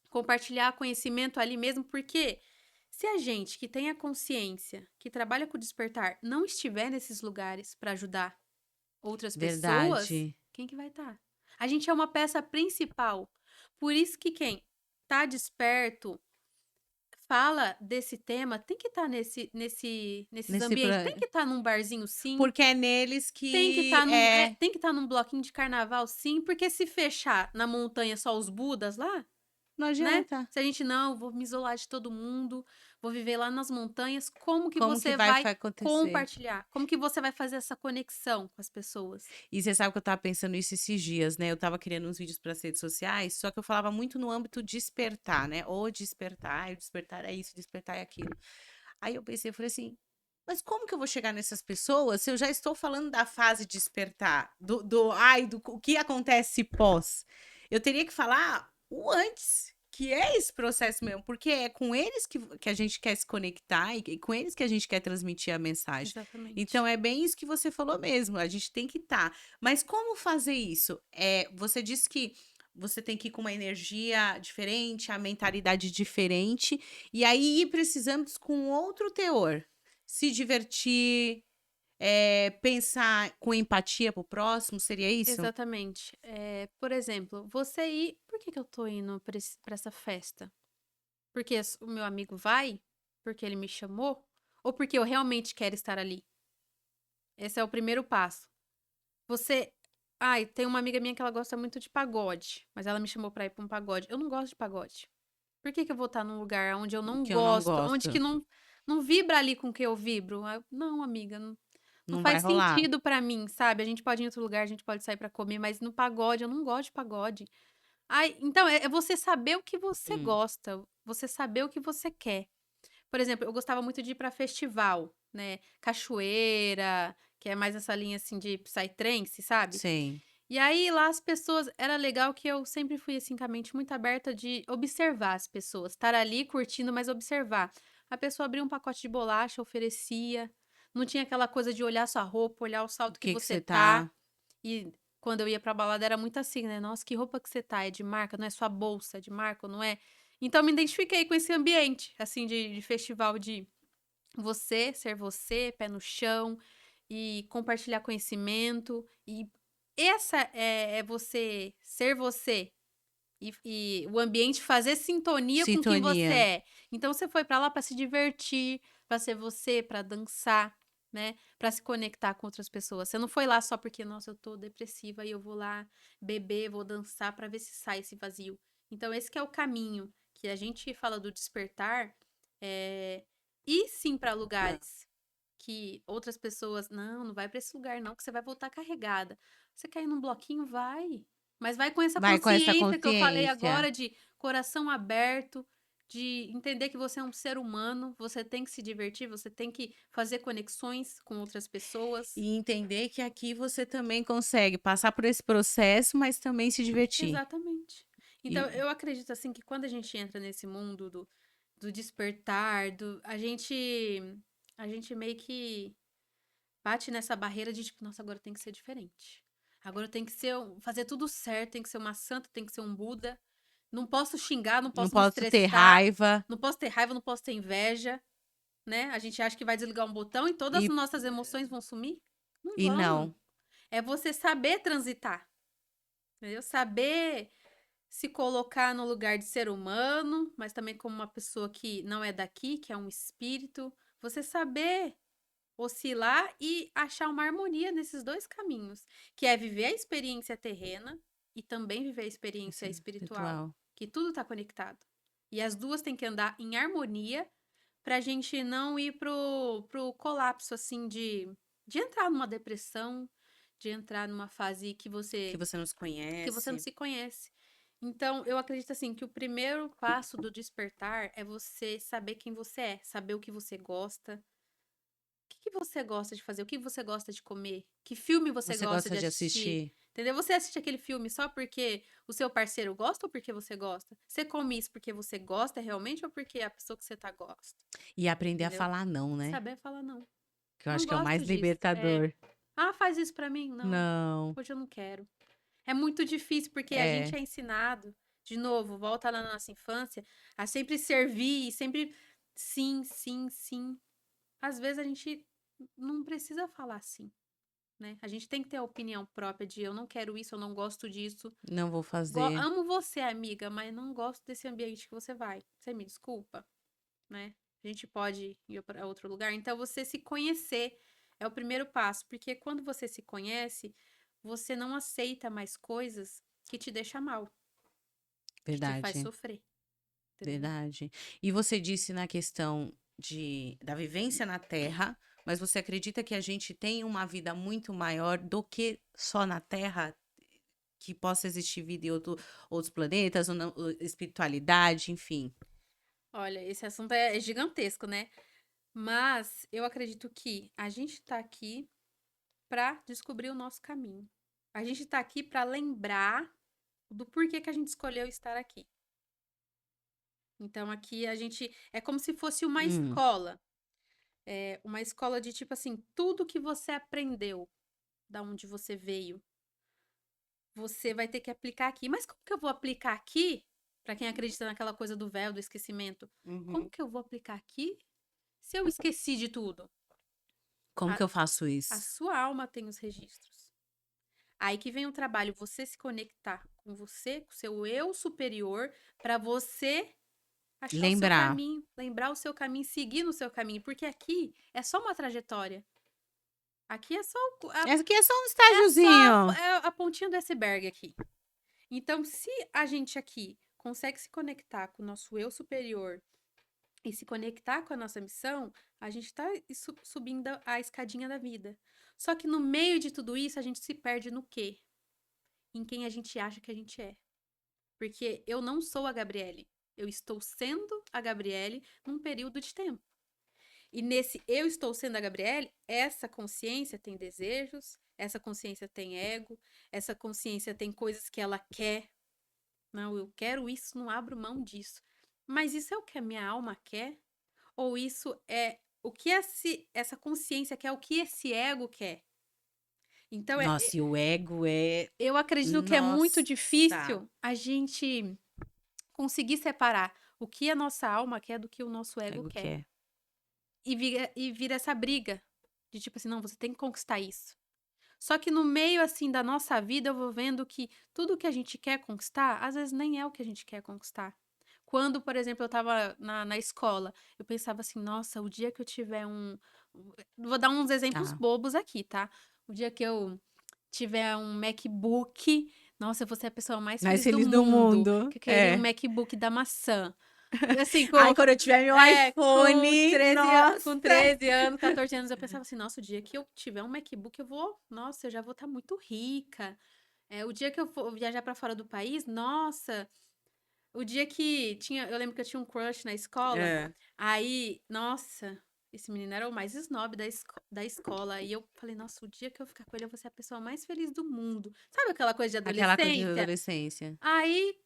compartilhar conhecimento ali mesmo, porque se a gente que tem a consciência, que trabalha com o despertar, não estiver nesses lugares para ajudar outras pessoas, Verdade. quem que vai estar? A gente é uma peça principal. Por isso que quem tá desperto fala desse tema, tem que estar nesses Nesse, ambientes, tem que estar num barzinho sim, porque é neles tem que que estar é. tem que estar num bloquinho de carnaval sim, porque se fechar na montanha só os budas lá, Não né? adianta. Se a gente não, vou me isolar de todo mundo, vou viver lá nas montanhas, como que Como que você vai vai acontecer? compartilhar? Como que você vai fazer essa conexão com as pessoas? E você sabe que eu tava pensando isso esses dias, né? Eu tava criando uns vídeos para as redes sociais, só que eu falava muito no âmbito despertar, né? Ou despertar, o despertar é isso, despertar é aquilo. Aí eu pensei, eu falei assim, mas como que eu vou chegar nessas pessoas se eu já estou falando da fase despertar, do o que acontece pós? Eu teria que falar o antes, que é esse processo mesmo, porque é com eles que a gente quer se conectar e com eles que a gente quer transmitir a mensagem. Então Exatamente. é bem isso que você falou mesmo, a gente tem que estar. Mas como fazer isso? Você disse que você tem que ir com uma energia diferente, a mentalidade diferente, e aí ir precisamos com outro teor. Se divertir, pensar com empatia pro próximo, seria isso? Exatamente. Por exemplo, você ir. Por que que eu tô indo pra essa festa? Porque o meu amigo vai? Porque ele me chamou? Ou porque eu realmente quero estar ali? Esse é o primeiro passo. Você. Ai, tem uma amiga minha que ela gosta muito de pagode, mas ela me chamou pra ir pra um pagode. Eu não gosto de pagode. Por que que eu vou estar num lugar onde eu não Que eu não gosto, onde que gosto. não vibra ali com o que eu vibro? Não, amiga, não Não vai faz rolar. sentido pra mim, sabe? A gente pode ir em outro lugar, a gente pode sair pra comer, mas no pagode, eu não gosto de pagode. Ai, então, é você saber o que você Hum, gosta, você saber o que você quer. Por exemplo, eu gostava muito de ir pra festival, né? Cachoeira, que é mais essa linha assim de psytrance, sabe? sei. E aí lá as pessoas, era legal que eu sempre fui assim com a mente muito aberta de observar as pessoas, estar ali curtindo, mas observar. A pessoa abria um pacote de bolacha, oferecia, não tinha aquela coisa de olhar sua roupa, olhar o O salto que que que você você tá. tá E quando eu ia pra balada era muito assim, né? Nossa, que roupa que você tá? É de marca? Não é sua bolsa? É de marca ou não é? Então eu me identifiquei com esse ambiente, assim, de festival de ser você, pé no chão e compartilhar conhecimento. E essa é você ser você. E o ambiente fazer sintonia com quem você sintonia. é. Então você foi pra lá pra se divertir, pra ser você, pra dançar, né? Pra se conectar com outras pessoas. Você não foi lá só porque, nossa, eu tô depressiva e eu vou lá beber, vou dançar pra ver se sai esse vazio. Então esse que é o caminho que a gente fala do despertar, é ir sim pra lugares que outras pessoas, não, não vai pra esse lugar não, que você vai voltar carregada. Você quer ir num bloquinho? Vai. Mas vai com essa Vai com essa consciência que eu falei consciência. agora de coração aberto, de entender que você é um ser humano, você tem que se divertir, você tem que fazer conexões com outras pessoas. E entender que aqui você também consegue passar por esse processo, mas também se divertir. Exatamente. Então, E, eu acredito assim que quando a gente entra nesse mundo do despertar, a gente meio que bate nessa barreira de tipo, nossa, agora tem que ser diferente. Agora tem que ser, fazer tudo certo, tem que ser uma santa, tem que ser um Buda. Não posso xingar, não não posso me posso ter estressar, raiva. não posso ter raiva, não posso ter inveja, né? A gente acha que vai desligar um botão e todas as E, nossas emoções vão sumir? Não e vão. não. É você saber transitar, entendeu? Saber se colocar no lugar de ser humano, mas também como uma pessoa que não é daqui, que é um espírito. Você saber oscilar e achar uma harmonia nesses dois caminhos, que é viver a experiência terrena e também viver a experiência Esse é espiritual, ritual. que tudo está conectado. E as duas têm que andar em harmonia para a gente não ir pro colapso, assim, de entrar numa depressão, de entrar numa fase que Que você nos você não conhece. se conhece. Então, eu acredito assim que o primeiro passo do despertar é você saber quem você é, saber o que você gosta, que você gosta de fazer? O que você gosta de comer? Que filme você Você gosta gosta de de assistir? assistir Entendeu? Você assiste aquele filme só porque o seu parceiro gosta ou porque você gosta? Você come isso porque você gosta realmente ou porque a pessoa que você tá gosta? e aprender a Entendeu? falar não, né? Saber falar não. Que eu Não acho que é o mais gosto disso. É. libertador. Ah, faz isso pra mim? Não. Não. Hoje eu não quero. É muito difícil porque a gente É. é ensinado, de novo, volta lá na nossa infância, a sempre servir e sempre sim, sim, sim. Às vezes a gente não precisa falar sim. Né? A gente tem que ter a opinião própria de eu não quero isso, eu não gosto disso. Não vou fazer. Amo você, amiga, mas não gosto desse ambiente que você vai. Você me desculpa, né? A gente pode ir para outro lugar. Então, você se conhecer é o primeiro passo, porque quando você se conhece, você não aceita mais coisas que te deixam mal, que te faz Verdade. sofrer, entendeu? Verdade. E você disse na questão da vivência na Terra, mas você acredita que a gente tem uma vida muito maior do que só na Terra? Que possa existir vida em outros planetas, ou não, ou espiritualidade, enfim. Olha, esse assunto é gigantesco, né? Mas eu acredito que a gente tá aqui para descobrir o nosso caminho. A gente tá aqui para lembrar do porquê que a gente escolheu estar aqui. Então aqui a gente é como se fosse Hum, uma escola de tipo assim, tudo que você aprendeu, da onde você veio, você vai ter que aplicar aqui. Mas como que eu vou aplicar aqui? Para quem acredita naquela coisa do véu, do esquecimento, como uhum. que eu vou aplicar aqui se eu esqueci de tudo? Como A, que eu faço a isso? sua alma tem os registros. Aí que vem o trabalho, você se conectar com você, com o seu eu superior, para você achar o seu Lembrar. caminho, lembrar o seu caminho, seguir no seu caminho, porque aqui é só uma trajetória. Aqui é só Essa aqui é só um é só estágiozinho. a pontinha do iceberg aqui. Então, se a gente aqui consegue se conectar com o nosso eu superior e se conectar com a nossa missão, a gente está subindo a escadinha da vida. Só que no meio de tudo isso, a gente se perde no quê? Em quem a gente acha que a gente é. Porque eu não sou a Gabriele. Eu estou sendo a Gabriele num período de tempo. E nesse eu estou sendo a Gabriele, essa consciência tem desejos, essa consciência tem ego, essa consciência tem coisas que ela quer. Não, eu quero isso, não abro mão disso. Mas isso é o que a minha alma quer? Ou isso é o que essa consciência quer, o que esse ego quer? Então, Nossa, e o ego é. eu acredito que é muito Nossa, difícil a gente conseguir separar o que a nossa alma quer do que o nosso o ego ego quer. quer. E vira essa briga de tipo assim, não, você tem que conquistar isso. Só que no meio, assim, da nossa vida, eu vou vendo que tudo que a gente quer conquistar, às vezes nem é o que a gente quer conquistar. Quando, por exemplo, eu estava na escola, eu pensava assim, nossa, o dia que eu tiver vou dar uns exemplos Ah, bobos aqui, tá? O dia que eu tiver um MacBook, nossa, eu vou ser a pessoa mais mais feliz do feliz do mundo, mundo. que eu queria um É. MacBook da maçã. Assim, Ai, quando eu tiver meu com iPhone, 13, com nossa. 13 anos, 14 anos, eu pensava assim, nossa, o dia que eu tiver um MacBook, nossa, eu já vou estar muito rica. O dia que eu for viajar para fora do país, nossa, o dia que eu lembro que eu tinha um crush na escola, É. aí, nossa, esse menino era o mais snob da escola, e eu falei, nossa, o dia que eu ficar com ele, eu vou ser a pessoa mais feliz do mundo. Sabe aquela coisa de Aquela coisa de adolescência? adolescência. Aí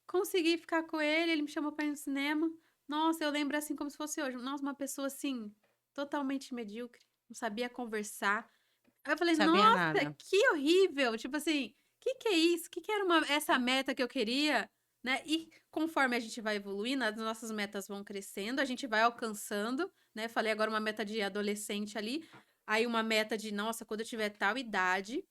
consegui ficar com ele me chamou pra ir no cinema. Nossa, eu lembro assim como se fosse hoje. Nossa, uma pessoa assim, totalmente medíocre, não sabia conversar. Aí eu falei, Sabia nossa, nada. que horrível! Tipo assim, que é isso? Que era essa meta que eu queria? Né? E conforme a gente vai evoluindo, as nossas metas vão crescendo, a gente vai alcançando, né? Falei agora uma meta de adolescente ali, aí uma meta de, nossa, quando eu tiver tal idade,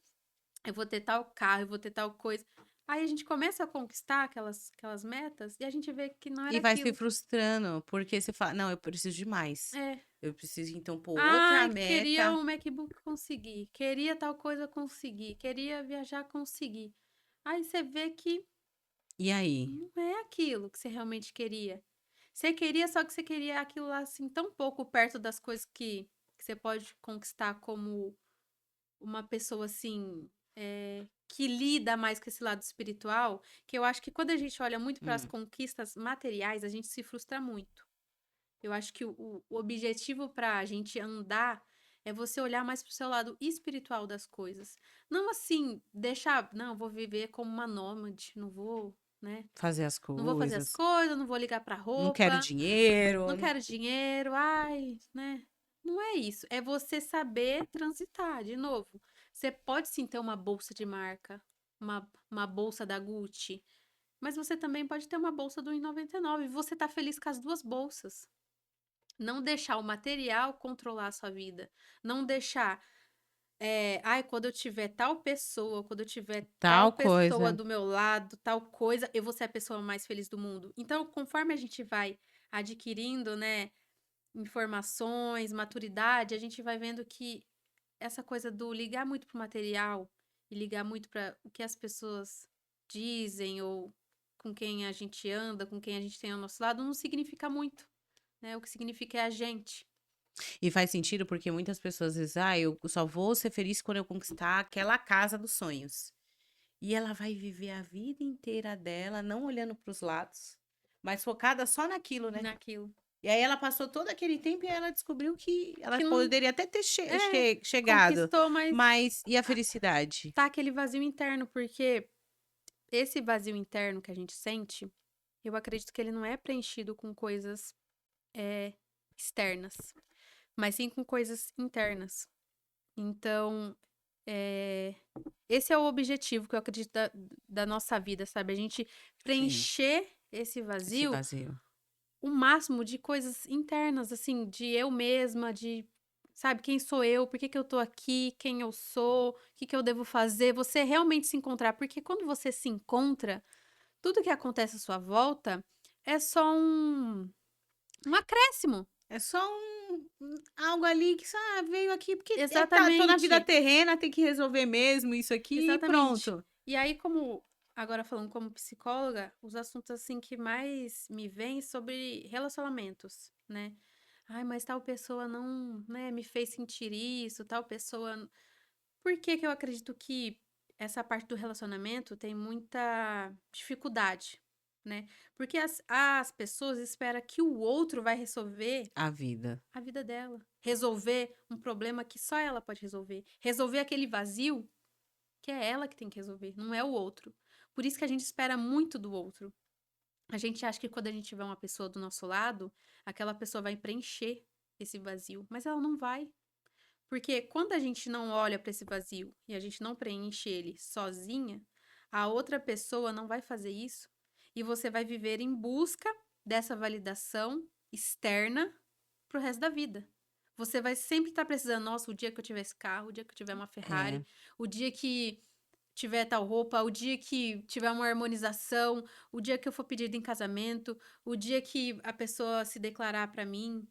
eu vou ter tal carro, eu vou ter tal coisa. Aí a gente começa a conquistar aquelas metas e a gente vê que não era E vai se aquilo. frustrando, porque você fala, não, eu preciso de mais. É. Eu preciso, então, pôr outra Ai, queria meta. um MacBook, consegui. Queria tal coisa, consegui. Queria viajar, consegui. Aí você vê que E aí? não é aquilo que você realmente queria. Você queria, só que você queria aquilo lá, assim, tão pouco perto das coisas que você pode conquistar como uma pessoa, assim, que lida mais com esse lado espiritual, que eu acho que quando a gente olha muito para as Hum, conquistas materiais, a gente se frustra muito. Eu acho que o objetivo para a gente andar é você olhar mais para o seu lado espiritual das coisas. Não assim, deixar, não, vou viver como uma nômade, não vou, né? fazer as Não vou fazer as coisas. coisas, não vou ligar para Não quero roupa, não dinheiro. quero dinheiro, ai, né? Não é isso. É você saber transitar, de novo. Você pode sim ter uma bolsa de marca, uma bolsa da Gucci, mas você também pode ter uma bolsa do I99 e você tá feliz com as duas bolsas. Não deixar o material controlar a sua vida. Não deixar, ai, quando eu tiver tal pessoa, quando eu tiver tal Tal pessoa coisa. do meu lado, tal coisa, eu vou ser a pessoa mais feliz do mundo. Então, conforme a gente vai adquirindo, né, informações, maturidade, a gente vai vendo que essa coisa do ligar muito pro material e ligar muito para o que as pessoas dizem ou com quem a gente anda, com quem a gente tem ao nosso lado, não significa muito, né? O que significa é a gente. E faz sentido porque muitas pessoas dizem, ah, eu só vou ser feliz quando eu conquistar aquela casa dos sonhos. E ela vai viver a vida inteira dela, não olhando para os lados, mas focada só naquilo, né? Naquilo. E aí ela passou todo aquele tempo e ela descobriu que ela Que não poderia até ter é, chegado, conquistou, mas mas e a felicidade? tá aquele vazio interno, porque esse vazio interno que a gente sente, eu acredito que ele não é preenchido com coisas externas, mas sim com coisas internas. Então, é, esse é o objetivo que eu acredito da nossa vida, sabe? A gente Sim, preencher esse esse vazio vazio. o máximo de coisas internas, assim, de eu mesma, de, sabe, quem sou eu, por que que eu tô aqui, quem eu sou, o que que eu devo fazer, você realmente se encontrar, porque quando você se encontra, tudo que acontece à sua volta é só um acréscimo. É só algo ali que só veio aqui porque tô na vida Exatamente, terrena, tem que resolver mesmo isso aqui e exatamente. pronto. E aí, agora falando como psicóloga, os assuntos, assim, que mais me vêm sobre relacionamentos, né? Ai, mas tal pessoa não, né, me fez sentir isso, tal pessoa. Por que que eu acredito que essa parte do relacionamento tem muita dificuldade? né? Porque as pessoas esperam que o outro vai resolver A vida. a vida dela. Resolver um problema que só ela pode resolver. Resolver aquele vazio que é ela que tem que resolver, não é o outro. Por isso que a gente espera muito do outro. A gente acha que quando a gente tiver uma pessoa do nosso lado, aquela pessoa vai preencher esse vazio, mas ela não vai. Porque quando a gente não olha para esse vazio e a gente não preenche ele sozinha, a outra pessoa não vai fazer isso e você vai viver em busca dessa validação externa pro resto da vida. Você vai sempre estar precisando, nossa, o dia que eu tiver esse carro, o dia que eu tiver uma É. Ferrari, o dia que tiver tal roupa, o dia que tiver uma harmonização, o dia que eu for pedido em casamento, o dia que a pessoa se declarar pra mim,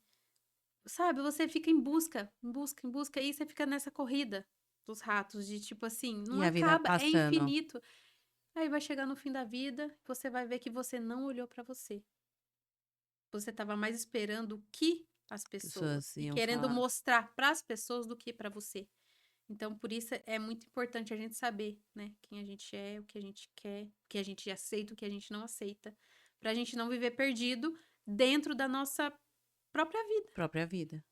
sabe? Você fica em busca, em busca, em busca, e você fica nessa corrida dos ratos, de tipo assim, não E a vida acaba, é passando. infinito. Aí vai chegar no fim da vida, você vai ver que você não olhou pra você. Você estava mais esperando o que as pessoas Pessoas e iam querendo falar. mostrar para as pessoas do que para você. Então, por isso é muito importante a gente saber, né, quem a gente é, o que a gente quer, o que a gente aceita, o que a gente não aceita, pra gente não viver perdido dentro da nossa própria vida. Própria vida.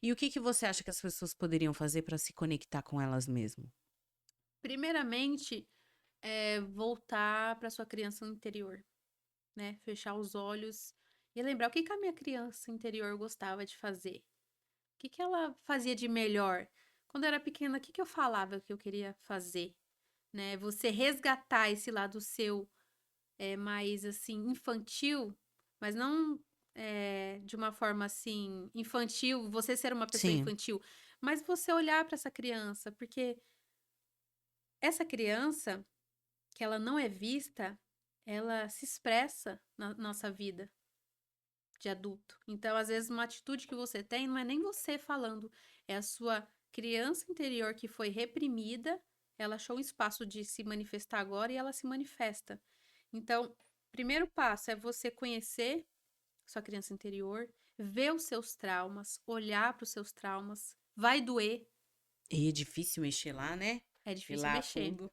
E o que que você acha que as pessoas poderiam fazer para se conectar com elas mesmas? Primeiramente, voltar para sua criança interior, né? Fechar os olhos e lembrar o que que a minha criança interior gostava de fazer. O que que ela fazia de melhor? Quando eu era pequena, o que que eu falava que eu queria fazer, né? Você resgatar esse lado seu mais assim infantil, mas não de uma forma assim infantil, você ser uma pessoa Sim, infantil, mas você olhar para essa criança, porque essa criança que ela não é vista, ela se expressa na nossa vida de adulto. Então, às vezes, uma atitude que você tem não é nem você falando, é a sua criança interior que foi reprimida, ela achou um espaço de se manifestar agora e ela se manifesta. Então, primeiro passo é você conhecer sua criança interior, ver os seus traumas, olhar para os seus traumas. Vai doer, e é difícil mexer lá, né? é Ir difícil lá a mexer. fundo.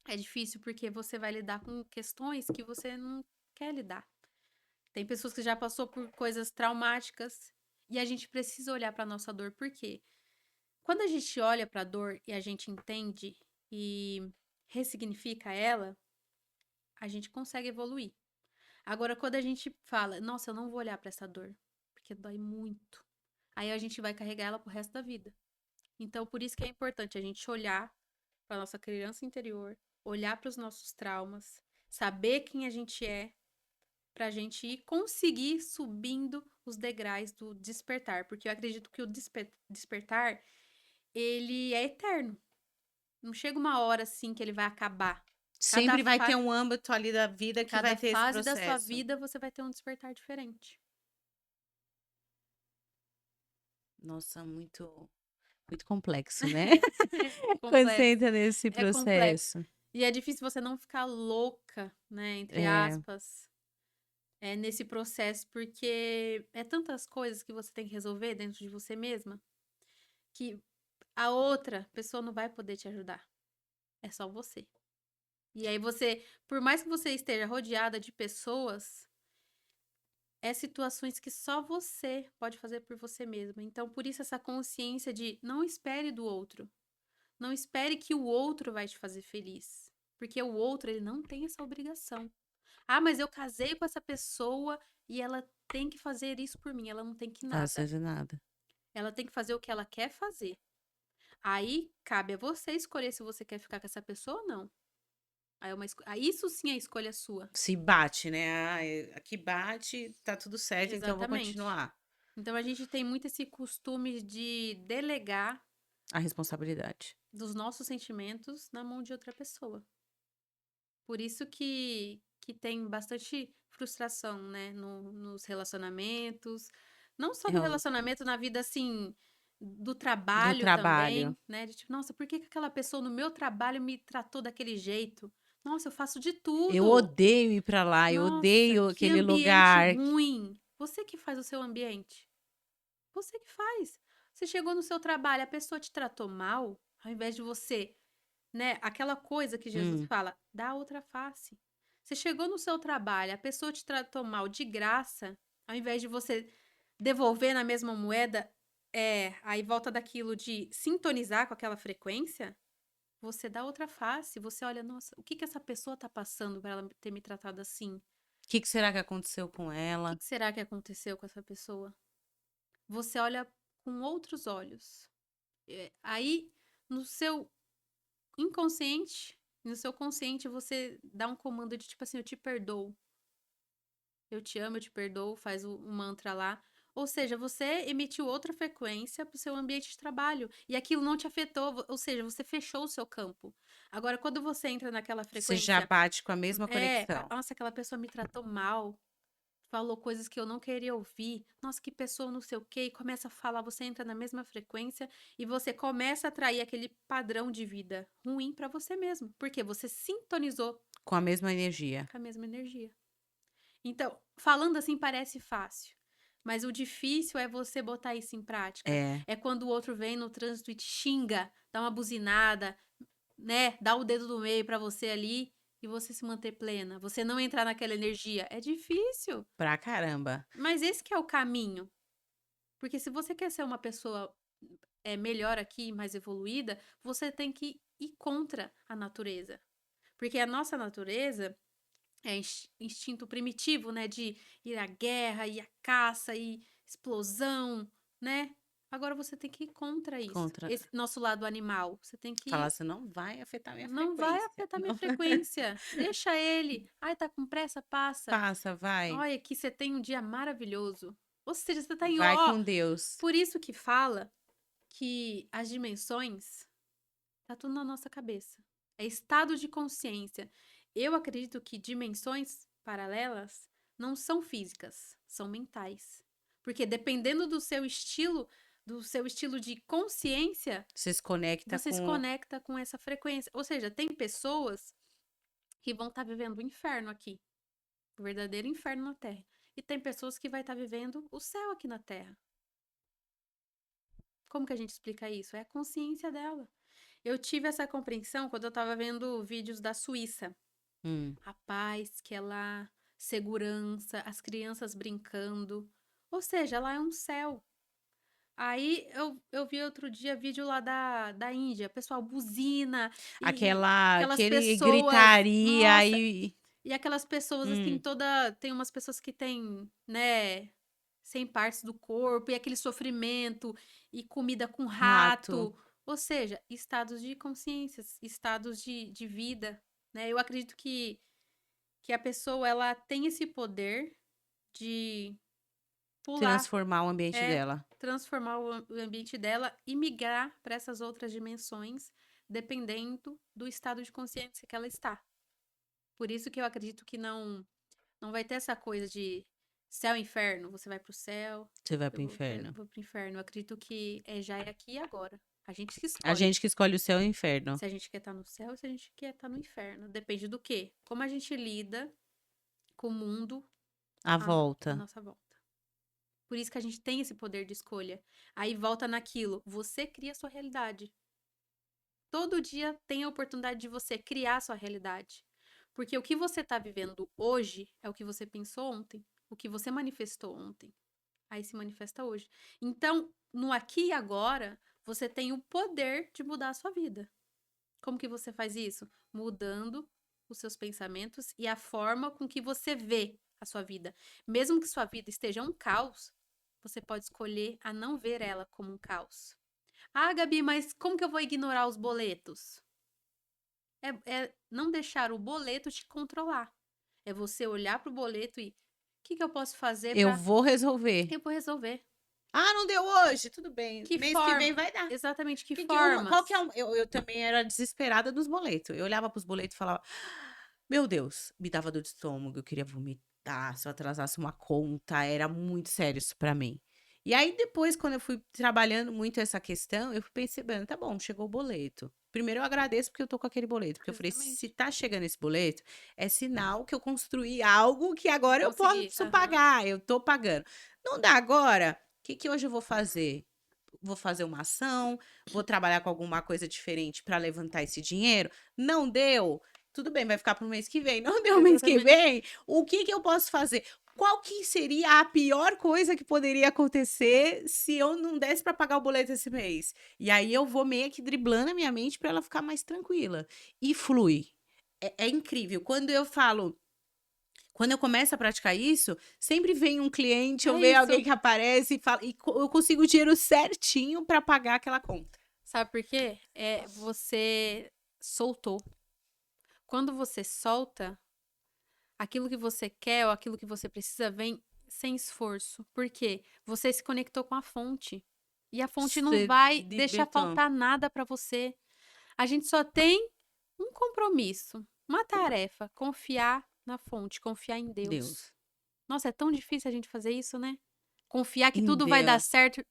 É difícil porque você vai lidar com questões que você não quer lidar. Tem pessoas que já passou por coisas traumáticas e a gente precisa olhar para nossa dor, por quê? Quando a gente olha para a dor e a gente entende e ressignifica ela, a gente consegue evoluir. Agora, quando a gente fala, nossa, eu não vou olhar para essa dor, porque dói muito, aí a gente vai carregar ela pro resto da vida. Então, por isso que é importante a gente olhar para nossa criança interior, olhar para os nossos traumas, saber quem a gente é, para a gente ir conseguir subindo os degraus do despertar, porque eu acredito que o despertar ele é eterno. Não chega uma hora assim que ele vai acabar. Cada, Sempre vai ter um âmbito ali da vida que vai cada ter esse fase da sua processo. vida você vai ter um despertar diferente. Nossa, muito, muito complexo, né? É Quando você complexo. entra nesse É complexo. processo. E é difícil você não ficar louca, né? Entre É, aspas. Nesse processo, porque é tantas coisas que você tem que resolver dentro de você mesma que a outra pessoa não vai poder te ajudar. É só você. E aí você, por mais que você esteja rodeada de pessoas, situações que só você pode fazer por você mesma. Então, por isso essa consciência de não espere do outro. Não espere que o outro vai te fazer feliz, porque o outro ele não tem essa obrigação. Ah, mas eu casei com essa pessoa e ela tem que fazer isso por mim, ela não tem que nada. fazer nada. Ela tem que fazer o que ela quer fazer. Aí cabe a você escolher se você quer ficar com essa pessoa ou não. Aí isso sim é escolha sua. Se bate, né? Ah, aqui bate, tá tudo certo, então eu vou Exatamente. continuar. Então a gente tem muito esse costume de delegar A responsabilidade. dos nossos sentimentos na mão de outra pessoa. Por isso que tem bastante frustração, né, nos relacionamentos. Não só no Eu, relacionamento, na vida assim, do do trabalho trabalho. também, né? De tipo, nossa, por que que aquela pessoa no meu trabalho me tratou daquele jeito? Nossa, eu faço de Eu tudo. odeio ir pra lá, eu Nossa, odeio que aquele ambiente lugar. ruim. Você que faz o seu ambiente. Você que faz. Você chegou no seu trabalho, a pessoa te tratou mal, ao invés de você, né? Aquela coisa que Jesus Hum, fala, dá outra face. Você chegou no seu trabalho, a pessoa te tratou mal de graça, ao invés de você devolver na mesma moeda, aí volta daquilo de sintonizar com aquela frequência, você dá outra face, você olha, nossa, o que que essa pessoa tá passando para ela ter me tratado assim? O Que será que aconteceu com que ela? que será que aconteceu com essa pessoa? Você olha com outros olhos. Aí, no seu inconsciente, no seu consciente, você dá um comando de tipo assim, eu te perdoo. Eu te amo, eu te perdoo, faz o mantra lá. Ou seja, você emitiu outra frequência para o seu ambiente de trabalho. E aquilo não te afetou, ou seja, você fechou o seu campo. Agora, quando você entra naquela Você já frequência, bate com a mesma conexão. nossa, aquela pessoa me tratou mal, falou coisas que eu não queria ouvir. Nossa, que pessoa não sei o quê. E começa a falar, você entra na mesma frequência e você começa a atrair aquele padrão de vida ruim para você mesmo. Porque você sintonizou Com a mesma energia. com a mesma energia. Então, falando assim parece fácil, mas o difícil é você botar isso em prática. É, É quando o outro vem no trânsito e te xinga, dá uma buzinada, né? Dá o dedo do meio pra você ali e você se manter plena. Você não entrar naquela energia. É difícil, pra caramba. mas esse que é o caminho. Porque se você quer ser uma pessoa melhor aqui, mais evoluída, você tem que ir contra a natureza. Porque a nossa natureza instinto primitivo, né, de ir à guerra, ir à caça, e explosão, né? Agora você tem que ir contra isso. Contra. Esse nosso lado animal, você tem Falar que assim, não vai afetar minha não vai frequência. afetar minha Não. frequência. Deixa ele. Ai, tá com pressa, passa. Passa, vai. Olha, aqui você tem um dia maravilhoso. Ou seja, você tá em Vai ó, com Deus. por isso que fala que as dimensões tá tudo na nossa cabeça. É estado de consciência. Eu acredito que dimensões paralelas não são físicas, são mentais. Porque dependendo do seu estilo de consciência, Você se conecta você se com. conecta com essa frequência. Ou seja, tem pessoas que vão estar vivendo o inferno aqui, o verdadeiro inferno na Terra. E tem pessoas que vai estar vivendo o céu aqui na Terra. Como que a gente explica isso? É a consciência dela. Eu tive essa compreensão quando eu estava vendo vídeos da Suíça. Hum. A paz que é lá, segurança, as crianças brincando. Ou seja, lá é um céu. Aí eu vi outro dia vídeo lá da Índia, pessoal buzina e aquelas Aquele pessoas, gritaria nossa, e. e aquelas pessoas assim, Hum, toda, tem umas pessoas que têm, né, sem partes do corpo e aquele sofrimento e comida com rato. rato, ou seja, estados de consciências, estados de vida, né? Eu acredito que a pessoa ela tem esse poder de pular, Transformar o ambiente é dela. transformar o ambiente dela e migrar para essas outras dimensões, dependendo do estado de consciência que ela está. Por isso que eu acredito que não vai ter essa coisa de céu e inferno, você vai pro céu, Você vai eu pro inferno. vou pro inferno. Eu acredito que já é aqui e agora. A gente que A escolhe. gente que escolhe o céu e o inferno. Se a gente quer estar no céu ou se a gente quer estar no inferno. Depende do quê? Como a gente lida com o mundo A à volta. nossa volta. Por isso que a gente tem esse poder de escolha. Aí volta naquilo. Você cria a sua realidade. Todo dia tem a oportunidade de você criar a sua realidade. Porque o que você está vivendo hoje é o que você pensou ontem, o que você manifestou ontem. Aí se manifesta hoje. Então, no aqui e agora, você tem o poder de mudar a sua vida. Como que você faz isso? Mudando os seus pensamentos e a forma com que você vê a sua vida. Mesmo que sua vida esteja um caos, você pode escolher a não ver ela como um caos. Ah, Gabi, mas como que eu vou ignorar os boletos? É não deixar o boleto te controlar. É você olhar para o boleto e o que que eu posso fazer Eu para. vou resolver. Eu vou resolver. Ah, não deu hoje? Tudo bem. Que Mês que vem forma? vai dar. Exatamente, que Qual que é formas? o. Eu também era desesperada dos boletos. Eu olhava pros boletos e falava: Meu Deus, me dava dor de estômago, eu queria vomitar. Se eu atrasasse uma conta, era muito sério isso pra mim. E aí, depois, quando eu fui trabalhando muito essa questão, eu fui percebendo: tá bom, chegou o boleto. Primeiro eu agradeço porque eu tô com aquele boleto. Porque eu falei: se Exatamente. tá chegando esse boleto, é sinal que eu construí algo que Vou agora eu conseguir. posso Aham. pagar, eu tô pagando. Não dá agora? O que que hoje eu vou fazer? Vou fazer uma ação, vou trabalhar com alguma coisa diferente para levantar esse dinheiro. Não deu? tudo bem, vai ficar para o mês que vem. Não deu mês que Exatamente. vem, o que que eu posso fazer? Qual que seria a pior coisa que poderia acontecer se eu não desse para pagar o boleto esse mês? E aí eu vou meio que driblando a minha mente para ela ficar mais tranquila. E flui. É incrível. Quando eu começo a praticar isso, sempre vem um cliente ou É vem alguém isso. que aparece e fala, eu consigo o dinheiro certinho para pagar aquela conta. Sabe por quê? Você soltou. Quando você solta, aquilo que você quer ou aquilo que você precisa vem sem esforço. Por quê? Você se conectou com a fonte. E a fonte não Você vai deixar libertou. faltar nada para você. A gente só tem um compromisso, uma tarefa: confiar na fonte, confiar em Deus. Deus. Nossa, é tão difícil a gente fazer isso, né? Confiar que Em tudo vai dar Deus. certo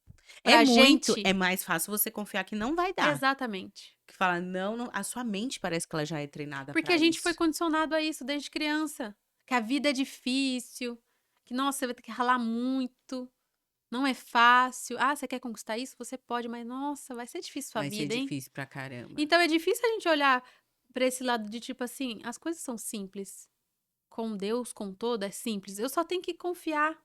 pra gente. É mais fácil você confiar que não vai dar. Exatamente. Que fala, não, não, a sua mente parece que ela já é treinada Porque a para gente foi isso. condicionado a isso desde criança. Que a vida é difícil, que, nossa, você vai ter que ralar muito, não é fácil. Ah, você quer conquistar isso? Você pode, mas, nossa, vai ser difícil sua Vai ser vida, hein? difícil pra caramba. Então é difícil a gente olhar pra esse lado de tipo assim, as coisas são simples. Com Deus, com todo, é simples. Eu só tenho que confiar.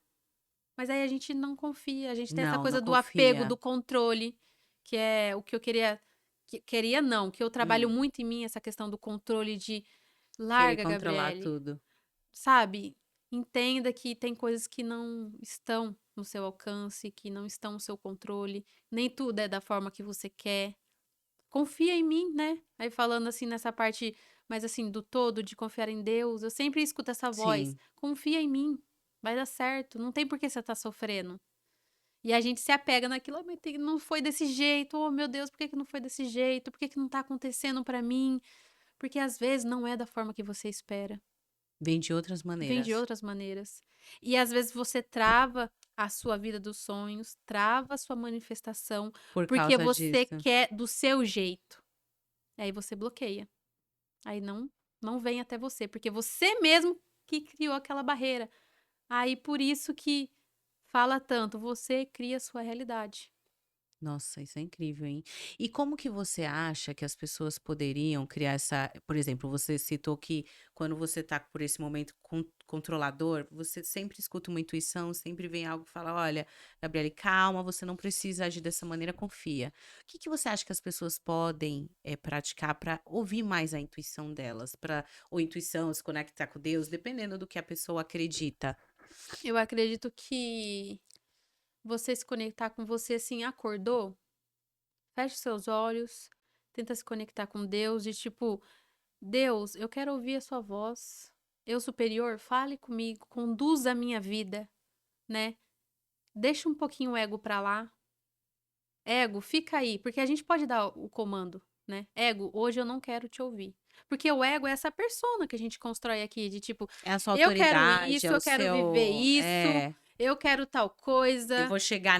Mas aí a gente não confia, a gente tem essa Não, não coisa do apego, confia. do controle, que é o que eu queria. Queria não, que eu trabalho Hum, muito em mim, essa questão do controle de querer larga, controlar Gabriele, tudo. sabe? Entenda que tem coisas que não estão no seu alcance, que não estão no seu controle, nem tudo é da forma que você quer. Confia em mim, né? Aí falando assim nessa parte, mais assim, do todo, de confiar em Deus, eu sempre escuto essa voz: Sim. confia em mim, vai dar certo, não tem por que você tá sofrendo. E a gente se apega naquilo: "Oh, mas não foi desse jeito, oh meu Deus, por que que não foi desse jeito? Por que que não tá acontecendo pra mim?" Porque às vezes não é da forma que você espera, Vem de outras vem de maneiras. outras maneiras. E às vezes você trava a sua vida dos sonhos, trava a sua manifestação, Por porque causa você disso. quer do seu jeito. Aí você bloqueia. Aí não vem até você, porque você mesmo que criou aquela barreira. Aí por isso que fala tanto: você cria a sua realidade. Nossa, isso é incrível, hein? E como que você acha que as pessoas poderiam criar essa, por exemplo, você citou que quando você tá por esse momento controlador, você sempre escuta uma intuição, sempre vem algo que fala, olha, Gabriele, calma, você não precisa agir dessa maneira, confia. O que que você acha que as pessoas podem praticar para ouvir mais a intuição delas, para ou intuição, se conectar com Deus, dependendo do que a pessoa acredita? Eu acredito que você se conectar com você, assim, acordou, feche seus olhos, tenta se conectar com Deus, de tipo: "Deus, eu quero ouvir a sua voz. Eu superior, fale comigo, conduza a minha vida", né. Deixa um pouquinho o ego pra lá. Ego, fica aí, porque a gente pode dar o comando, né. "Ego, hoje eu não quero te ouvir". Porque o ego é essa persona que a gente constrói aqui de tipo: É a sua "Eu quero autoridade, é isso, eu o quero viver seu, isso, eu quero tal eu coisa". vou chegar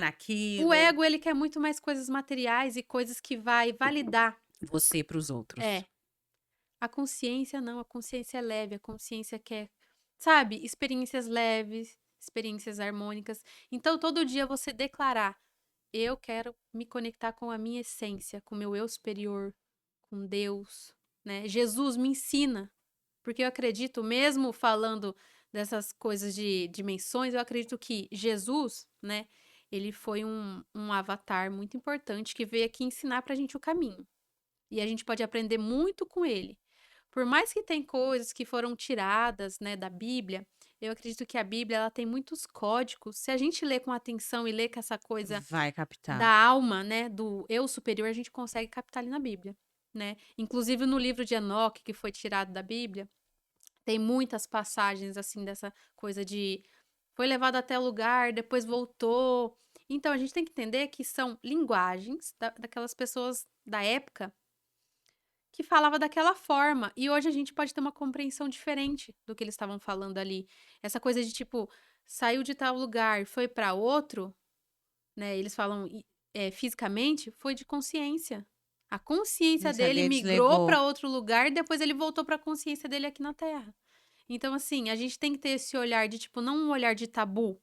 O naquilo. ego, ele quer muito mais coisas materiais e coisas que vai validar. Você para os outros. É. A consciência não, a consciência é leve, a consciência quer, sabe, experiências leves, experiências harmônicas. Então, todo dia você declarar: "Eu quero me conectar com a minha essência, com o meu eu superior, com Deus", né. Jesus me ensina, porque eu acredito, mesmo falando dessas coisas de dimensões, eu acredito que Jesus, né, ele foi um avatar muito importante que veio aqui ensinar pra gente o caminho. E a gente pode aprender muito com ele. Por mais que tem coisas que foram tiradas, né, da Bíblia, eu acredito que a Bíblia ela tem muitos códigos. Se a gente ler com atenção e ler com essa coisa Vai captar. da alma, né, do eu superior, a gente consegue captar ali na Bíblia, né? Inclusive no livro de Enoque, que foi tirado da Bíblia, tem muitas passagens assim dessa coisa de foi levado até o lugar, depois voltou. Então a gente tem que entender que são linguagens daquelas pessoas da época que falava daquela forma. E hoje a gente pode ter uma compreensão diferente do que eles estavam falando ali. Essa coisa de tipo, saiu de tal lugar e foi para outro, né? Eles falam fisicamente, foi de consciência. A consciência Consciência dele deles migrou levou para outro lugar e depois ele voltou para a consciência dele aqui na Terra. Então, assim, a gente tem que ter esse olhar de tipo, não um olhar de tabu,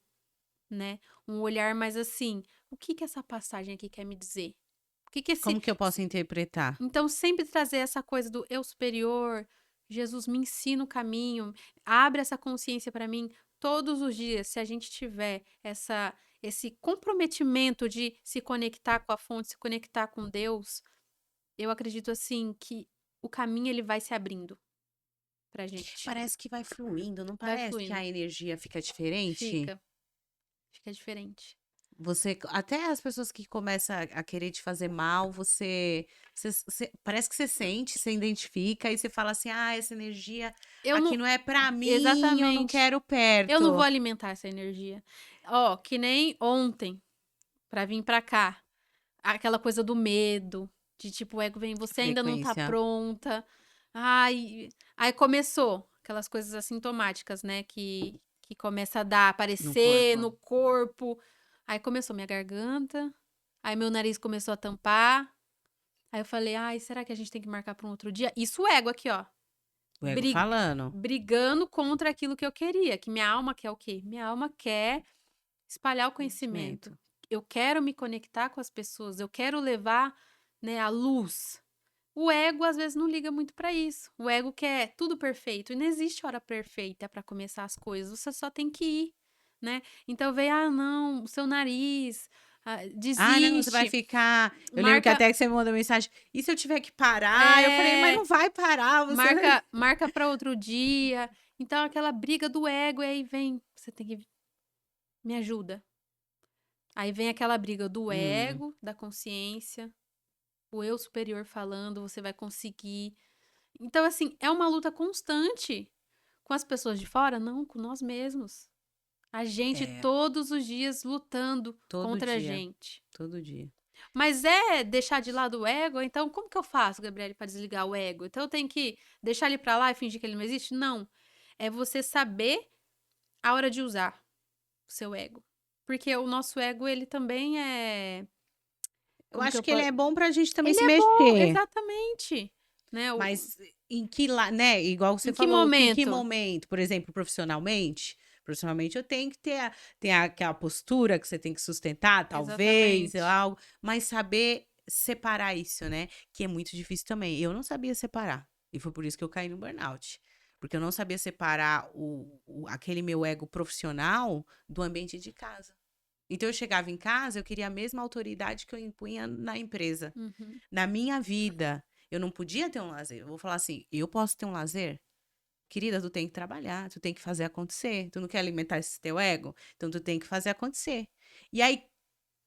né? Um olhar mais assim, o que que essa passagem aqui quer me dizer? O que que esse como que eu posso interpretar? então, sempre trazer essa coisa do eu superior, Jesus, me ensina o caminho, abre essa consciência para mim todos os dias. Se a gente tiver esse comprometimento de se conectar com a fonte, se conectar com Deus, eu acredito assim que o caminho ele vai se abrindo pra gente. Parece que vai fluindo, não Vai parece que fluindo. a energia fica diferente? Fica, fica diferente. Você, até as pessoas que começam a querer te fazer mal, parece que você sente, você identifica, e você fala assim, ah, essa energia Eu aqui não, não é pra mim, eu não exatamente. quero Eu não vou perto. alimentar essa energia. Ó, que nem ontem, pra vir pra cá. Aquela coisa do medo, de tipo, o ego vem, você ainda não tá Frequência pronta. Ai, aí começou aquelas coisas assintomáticas, né, que começa a dar, no aparecer corpo. no corpo. Aí começou minha garganta, aí meu nariz começou a tampar. Aí eu falei: "Ai, será que a gente tem que marcar para um outro dia?" Isso o ego aqui, ó, O ego bri falando. brigando contra aquilo que eu queria, que minha alma quer o quê? Minha alma quer espalhar o conhecimento. Conhecimento. Eu quero me conectar com as pessoas, eu quero levar, né, a luz. O ego às vezes não liga muito para isso. O ego quer tudo perfeito e não existe hora perfeita para começar as coisas. Você só tem que ir, né? Então vem, ah, não, o seu nariz, Ah, não, você vai desiste, ficar. Eu lembro que marca, até que você me mandou mensagem. E se eu tiver que parar? Eu falei, mas é, não vai parar, você vai. marca para outro dia. Então aquela briga do ego e aí vem, você tem que me ajuda. Aí vem aquela briga do Hum, ego, da consciência, o eu superior falando, você vai conseguir. Então, assim, é uma luta constante. Com as pessoas de fora? Não, com nós mesmos. A gente é, todos os dias lutando todo contra a dia. gente. Todo dia. Mas é deixar de lado o ego? Então, como que eu faço, Gabriele, para desligar o ego? Então, eu tenho que deixar ele pra lá e fingir que ele não existe? Não. É você saber a hora de usar o seu ego. Porque o nosso ego, ele também é. Eu Como que acho eu que ele posso. é bom pra gente também Ele se é bom, mexer. exatamente. Né? Mas em que lá, né? Igual você Em que falou, em que momento? momento? Por exemplo, profissionalmente? Profissionalmente eu tenho que ter aquela postura que você tem que sustentar, talvez, Exatamente. algo, mas saber separar isso, né? Que é muito difícil também. Eu não sabia separar. E foi por isso que eu caí no burnout. Porque eu não sabia separar aquele meu ego profissional do ambiente de casa. Então eu chegava em casa, eu queria a mesma autoridade que eu impunha na empresa. Uhum. Na minha vida, eu não podia ter um lazer. Eu vou falar assim, eu posso ter um lazer? Querida, tu tem que trabalhar, tu tem que fazer acontecer. Tu não quer alimentar esse teu ego? Então tu tem que fazer acontecer. E aí,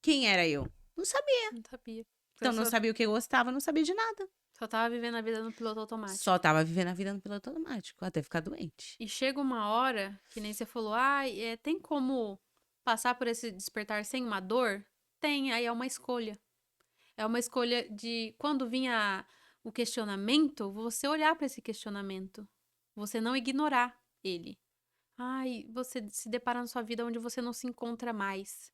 quem era eu? Não sabia. Não sabia. Você Então não sabia o que eu gostava, não sabia de nada. só tava vivendo a vida no piloto Só automático. tava vivendo a vida no piloto automático, até ficar doente. E chega uma hora, que nem você falou, ah, tem como passar por esse despertar sem uma dor? Tem, aí é uma escolha. É uma escolha de quando vinha o questionamento, você olhar para esse questionamento. Você não ignorar ele. Ai, você se depara na sua vida onde você não se encontra mais.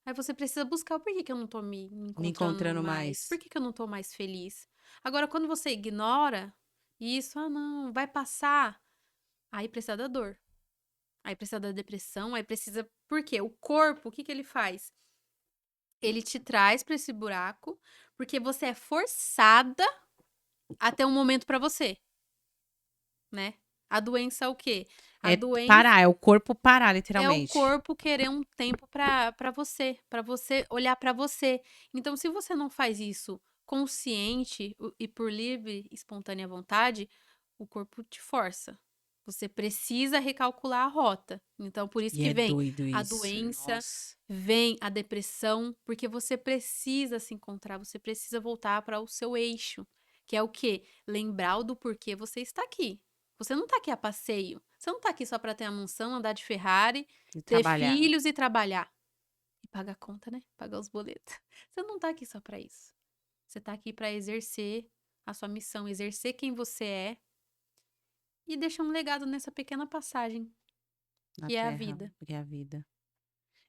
Aí você precisa buscar o porquê que eu não tô me Me encontrando encontrando mais. Por mais. que eu não tô mais feliz? Agora, quando você ignora isso, ah, não, vai passar. Aí precisa da dor. Aí precisa da depressão, aí precisa. Por quê? O corpo, o que que ele faz? Ele te traz pra esse buraco, porque você é forçada a ter um momento pra você, né? A doença é o quê? A É doença parar, é o corpo parar, é o literalmente. corpo querer um tempo para você olhar para você. Então, se você não faz isso consciente e por livre, e espontânea vontade, o corpo te força. Você precisa recalcular a rota. Então, por isso E que é vem doido a isso. doença, Nossa. vem a depressão, porque você precisa se encontrar, você precisa voltar para o seu eixo, que é o quê? Lembrar do porquê você está aqui. Você não está aqui a passeio. Você não está aqui só para ter a mansão, andar de Ferrari, De ter trabalhar. filhos e trabalhar. E pagar a conta, né? Pagar os boletos. Você não tá aqui só pra isso. Você tá aqui pra exercer a sua missão, exercer quem você é e deixar um legado nessa pequena passagem, Na que é a terra, vida. que é a vida.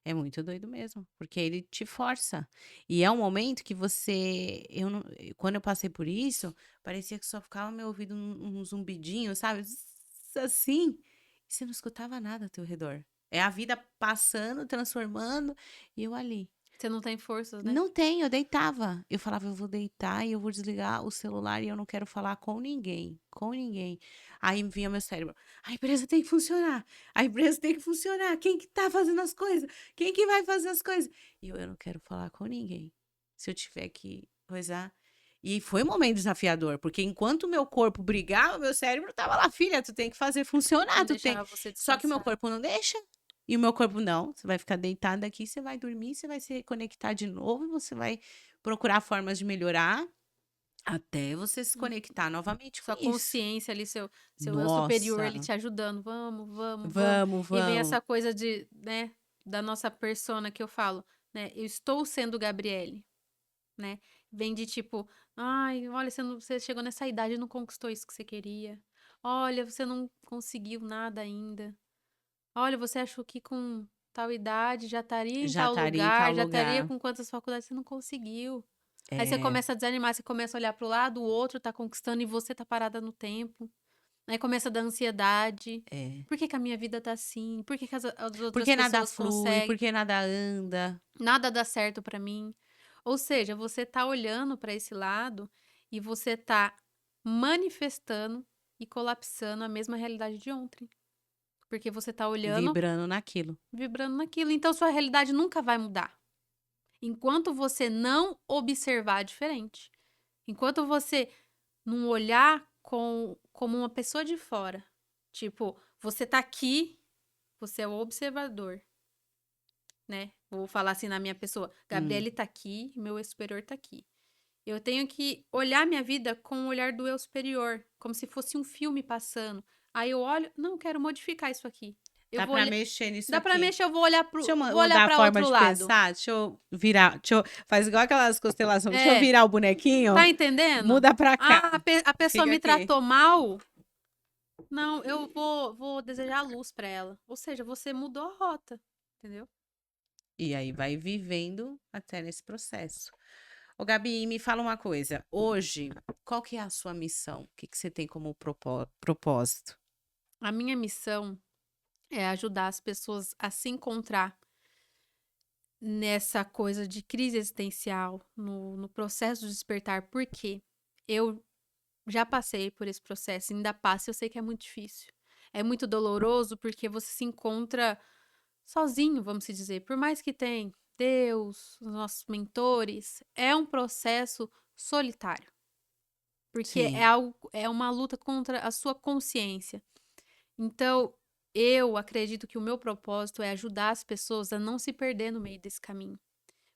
É muito doido mesmo, porque ele te força. E é um momento que você, eu não, quando eu passei por isso, parecia que só ficava meu ouvido um zumbidinho, sabe? Zzz, assim, e você não escutava nada ao teu redor. É a vida passando, transformando, e eu ali. Você não tem forças, né? Não tem, eu deitava. Eu falava, eu vou deitar e eu vou desligar o celular e eu não quero falar com ninguém, com ninguém. Aí vinha meu cérebro, a empresa tem que funcionar, a empresa tem que funcionar. Quem que tá fazendo as coisas? Quem que vai fazer as coisas? E eu não quero falar com ninguém. Se eu tiver que coisar. E foi um momento desafiador, porque enquanto o meu corpo brigava, meu cérebro tava lá, filha, tu tem que fazer funcionar, Não tu tem. deixava você Só que o meu descansar. corpo não deixa. E o meu corpo não. Você vai ficar deitado aqui, você vai dormir, você vai se reconectar de novo, e você vai procurar formas de melhorar até você se Hum. conectar novamente com Sua isso. consciência ali, seu eu superior, ele Nossa, te ajudando. Vamos, vamos, vamos. vamos, E vem vamos. essa coisa de, né, da nossa persona que eu falo, né? Eu estou sendo Gabriele, né? Vem de tipo, ai, olha, você chegou nessa idade e não conquistou isso que você queria. Olha, você não conseguiu nada ainda. Olha, você achou que com tal idade já estaria em Já tal estaria em tal lugar, já estaria lugar. com quantas faculdades, você não conseguiu. Aí você É, começa a desanimar, você começa a olhar pro lado, o outro tá conquistando e você tá parada no tempo. Aí começa a dar ansiedade. é. Por que que a minha vida tá assim? Por que que as outras Porque nada pessoas flui, conseguem? porque nada anda. Nada dá certo pra mim. Ou seja, você tá olhando pra esse lado e você tá manifestando e colapsando a mesma realidade de ontem. Porque você tá olhando, Vibrando naquilo. vibrando naquilo. Então sua realidade nunca vai mudar. Enquanto você não observar diferente. Enquanto você não olhar como uma pessoa de fora. Tipo, você tá aqui, você é o observador, né? Vou falar assim na minha pessoa. Hum. Gabriele tá aqui, meu eu superior tá aqui. Eu tenho que olhar minha vida com o olhar do eu superior, como se fosse um filme passando. Aí eu olho, não, quero modificar isso aqui. Eu Dá vou pra olhar, mexer nisso dá pra aqui. mexer, eu Deixa eu vou olhar mudar a para forma outro de lado. pensar. Deixa eu virar. faz igual aquelas constelações. Deixa eu É, virar o bonequinho. tá entendendo? Muda pra cá. Ah, a pessoa Fica me aqui. tratou mal. Não, eu vou desejar luz pra ela. Ou seja, você mudou a rota, entendeu? E aí vai vivendo até nesse processo. Ô, Gabi, me fala uma coisa. Hoje, qual que é a sua missão? O que que você tem como propósito? A minha missão é ajudar as pessoas a se encontrar nessa coisa de crise existencial, no processo de despertar, porque eu já passei por esse processo, ainda passo, eu sei que é muito difícil. É muito doloroso porque você se encontra sozinho, vamos se dizer. Por mais que tenha Deus, os nossos mentores, é um processo solitário. Porque é Sim, algo, é uma luta contra a sua consciência. Então, eu acredito que o meu propósito é ajudar as pessoas a não se perder no meio desse caminho.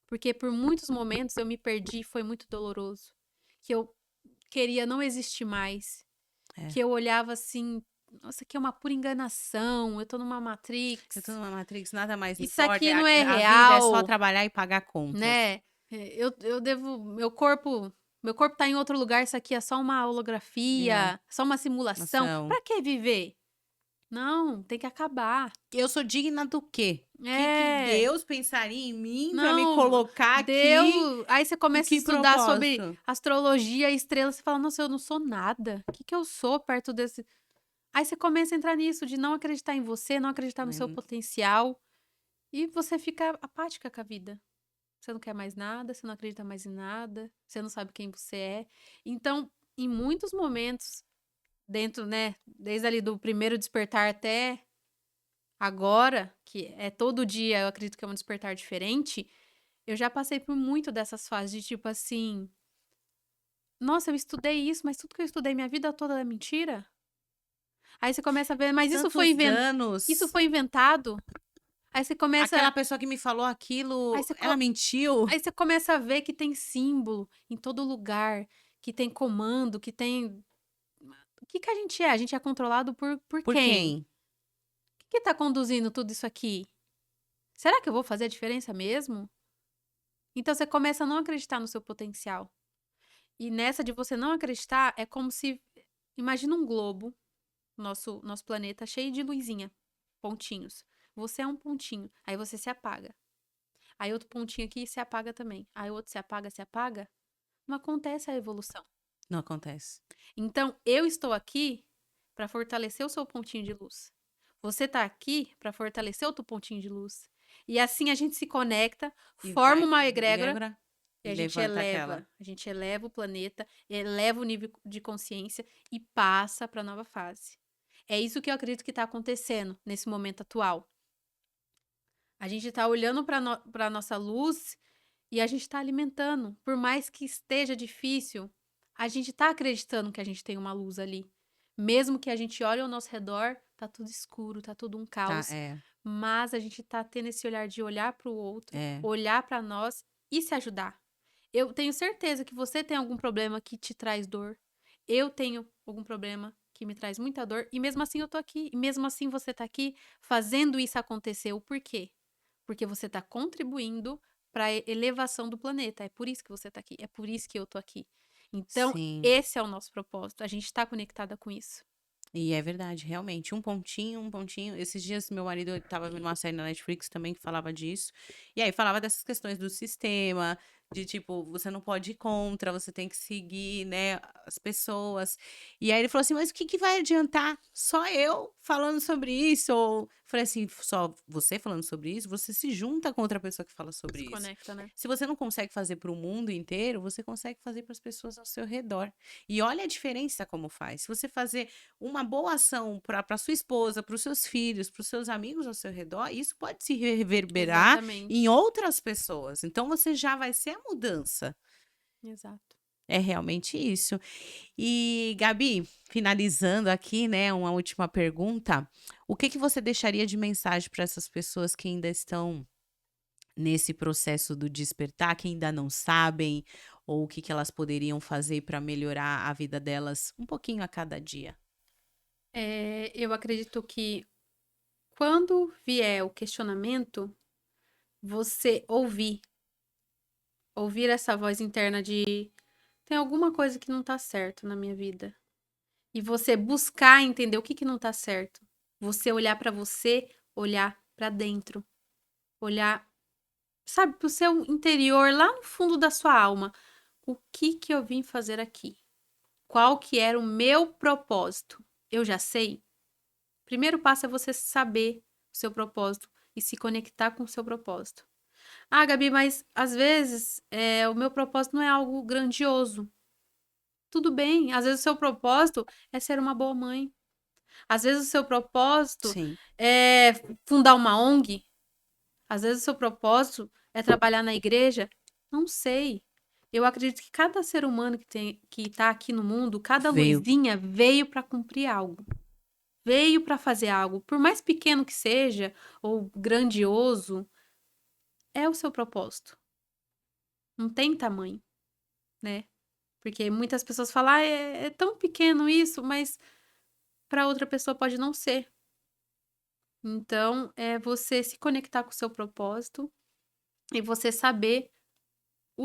Porque por muitos momentos eu me perdi, foi muito doloroso. Que eu queria não existir mais. é. Que eu olhava assim, nossa, aqui é uma pura enganação, eu tô numa Eu tô Matrix. numa Matrix, nada mais Isso importa. aqui não é A vida é só real, trabalhar e pagar contas. né? Eu devo, meu corpo tá em outro lugar, isso aqui é só uma É, holografia, só uma simulação. noção. Pra que viver? Não, tem que acabar. Eu sou digna do quê? O que que É, Deus pensaria em mim para me não, colocar aqui? Deus. Aí você Com começa a que estudar sobre propósito? astrologia, estrelas, você fala, nossa, eu não sou nada. O que que eu sou perto desse. Aí você começa a entrar nisso, de não acreditar em você, não acreditar no seu Hum, potencial. E você fica apática com a vida. Você não quer mais nada, você não acredita mais em nada, você não sabe quem você é. Então, em muitos momentos, dentro, né, desde ali do primeiro despertar até agora, que é todo dia, eu acredito que é um despertar diferente, eu já passei por muito dessas fases de tipo assim, nossa, eu estudei isso, mas tudo que eu estudei minha vida toda é mentira? Aí você começa a ver, mas tantos isso anos. foi inventado? Aí você Aquela começa, pessoa que me falou aí aquilo, você, ela co- mentiu. aí você começa a ver que tem símbolo em todo lugar, que tem comando, que tem. O que que a gente é? A gente é controlado por Por quem? O quem? que tá conduzindo tudo isso aqui? Será que eu vou fazer a diferença mesmo? Então você começa a não acreditar no seu potencial. E nessa de você não acreditar, é como se. Imagina um globo, nosso planeta, cheio de luzinha, pontinhos. Você é um pontinho, aí você se apaga. Aí outro pontinho aqui se apaga também. Aí outro se apaga, se apaga. Não acontece a evolução. Não acontece. Então, eu estou aqui para fortalecer o seu pontinho de luz. Você está aqui para fortalecer outro pontinho de luz. E assim a gente se conecta, E forma vai uma pra egrégora egrégora e e a gente levanta aquela. eleva o planeta, eleva o nível de consciência e passa para a nova fase. É isso que eu acredito que está acontecendo nesse momento atual. A gente está olhando para a nossa luz e a gente está alimentando. Por mais que esteja difícil, a gente está acreditando que a gente tem uma luz ali. Mesmo que a gente olhe ao nosso redor, tá tudo escuro, tá tudo um Tá, caos. Mas a gente tá tendo esse olhar de olhar para o outro, é. olhar para nós e se ajudar. Eu tenho certeza que você tem algum problema que te traz dor. Eu tenho algum problema que me traz muita dor. E mesmo assim eu tô aqui. E mesmo assim você tá aqui fazendo isso acontecer. O porquê? Porque você tá contribuindo para a elevação do planeta. É por isso que você tá aqui. É por isso que eu tô aqui. Então, Sim. esse é o nosso propósito. A gente tá conectada com isso. E é verdade, realmente. Um pontinho, um pontinho. Esses dias, meu marido estava vendo uma série na Netflix também que falava disso. E aí falava dessas questões do sistema, de tipo, você não pode ir contra, você tem que seguir, né, as pessoas. E aí ele falou assim: mas o que que vai adiantar? Só eu falando sobre isso? Ou falei assim: só você falando sobre isso? Você se junta com outra pessoa que fala sobre Se isso. conecta, né? Se você não consegue fazer para o mundo inteiro, você consegue fazer para as pessoas ao seu redor. E olha a diferença como faz. Se você fazer uma boa ação para sua esposa, para os seus filhos, para os seus amigos ao seu redor, isso pode se reverberar em Exatamente. outras pessoas. Então você já vai ser a mudança. Exato. É realmente isso. E, Gabi, finalizando aqui, né, uma última pergunta. O que que você deixaria de mensagem para essas pessoas que ainda estão nesse processo do despertar, que ainda não sabem, ou o que que elas poderiam fazer para melhorar a vida delas um pouquinho a cada dia? Eu acredito que quando vier o questionamento, você ouvir essa voz interna de tem alguma coisa que não tá certo na minha vida. E você buscar entender o que que não tá certo. Você olhar pra você, olhar pra dentro, olhar, sabe, pro seu interior, lá no fundo da sua alma. O que que eu vim fazer aqui? Qual que era o meu propósito? Eu já sei? Primeiro passo é você saber o seu propósito e se conectar com o seu propósito. Ah, Gabi, mas às vezes o meu propósito não é algo grandioso. Tudo bem, às vezes o seu propósito é ser uma boa mãe. Às vezes o seu propósito Sim. é fundar uma ONG. Às vezes o seu propósito é trabalhar na igreja. Não sei. Eu acredito que cada ser humano que tá aqui no mundo, cada Veio. luzinha veio para cumprir algo. Veio para fazer algo, por mais pequeno que seja ou grandioso, é o seu propósito. Não tem tamanho, né? Porque muitas pessoas falam, ah, é tão pequeno isso, mas para outra pessoa pode não ser. Então, é você se conectar com o seu propósito e você saber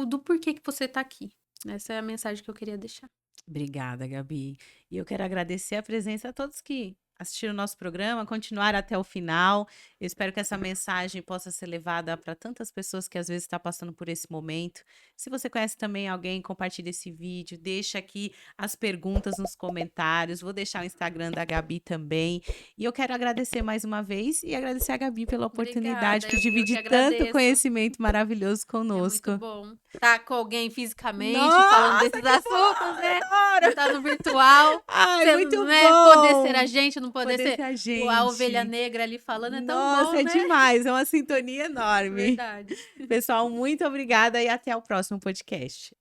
do porquê que você tá aqui. Essa é a mensagem que eu queria deixar. Obrigada, Gabi. E eu quero agradecer a presença a todos que assistiram o nosso programa, continuaram até o final. Eu espero que essa mensagem possa ser levada para tantas pessoas que às vezes estão passando por esse momento. Se você conhece também alguém, compartilhe esse vídeo, deixa aqui as perguntas nos comentários. Vou deixar o Instagram da Gabi também. E eu quero agradecer mais uma vez e agradecer a Gabi pela oportunidade Obrigada, por eu que dividir tanto agradeço. conhecimento maravilhoso É muito conosco. bom tá com alguém fisicamente falando Nossa, desses que bom! assuntos, né? Não Adoro! tá no virtual. Ai, Você, muito né, poder ser a bom gente, não poder poder ser ser a a ovelha gente. negra ali falando, é tão Nossa, bom, é né? demais, é uma sintonia enorme. Verdade. Pessoal, muito obrigada e até o próximo podcast.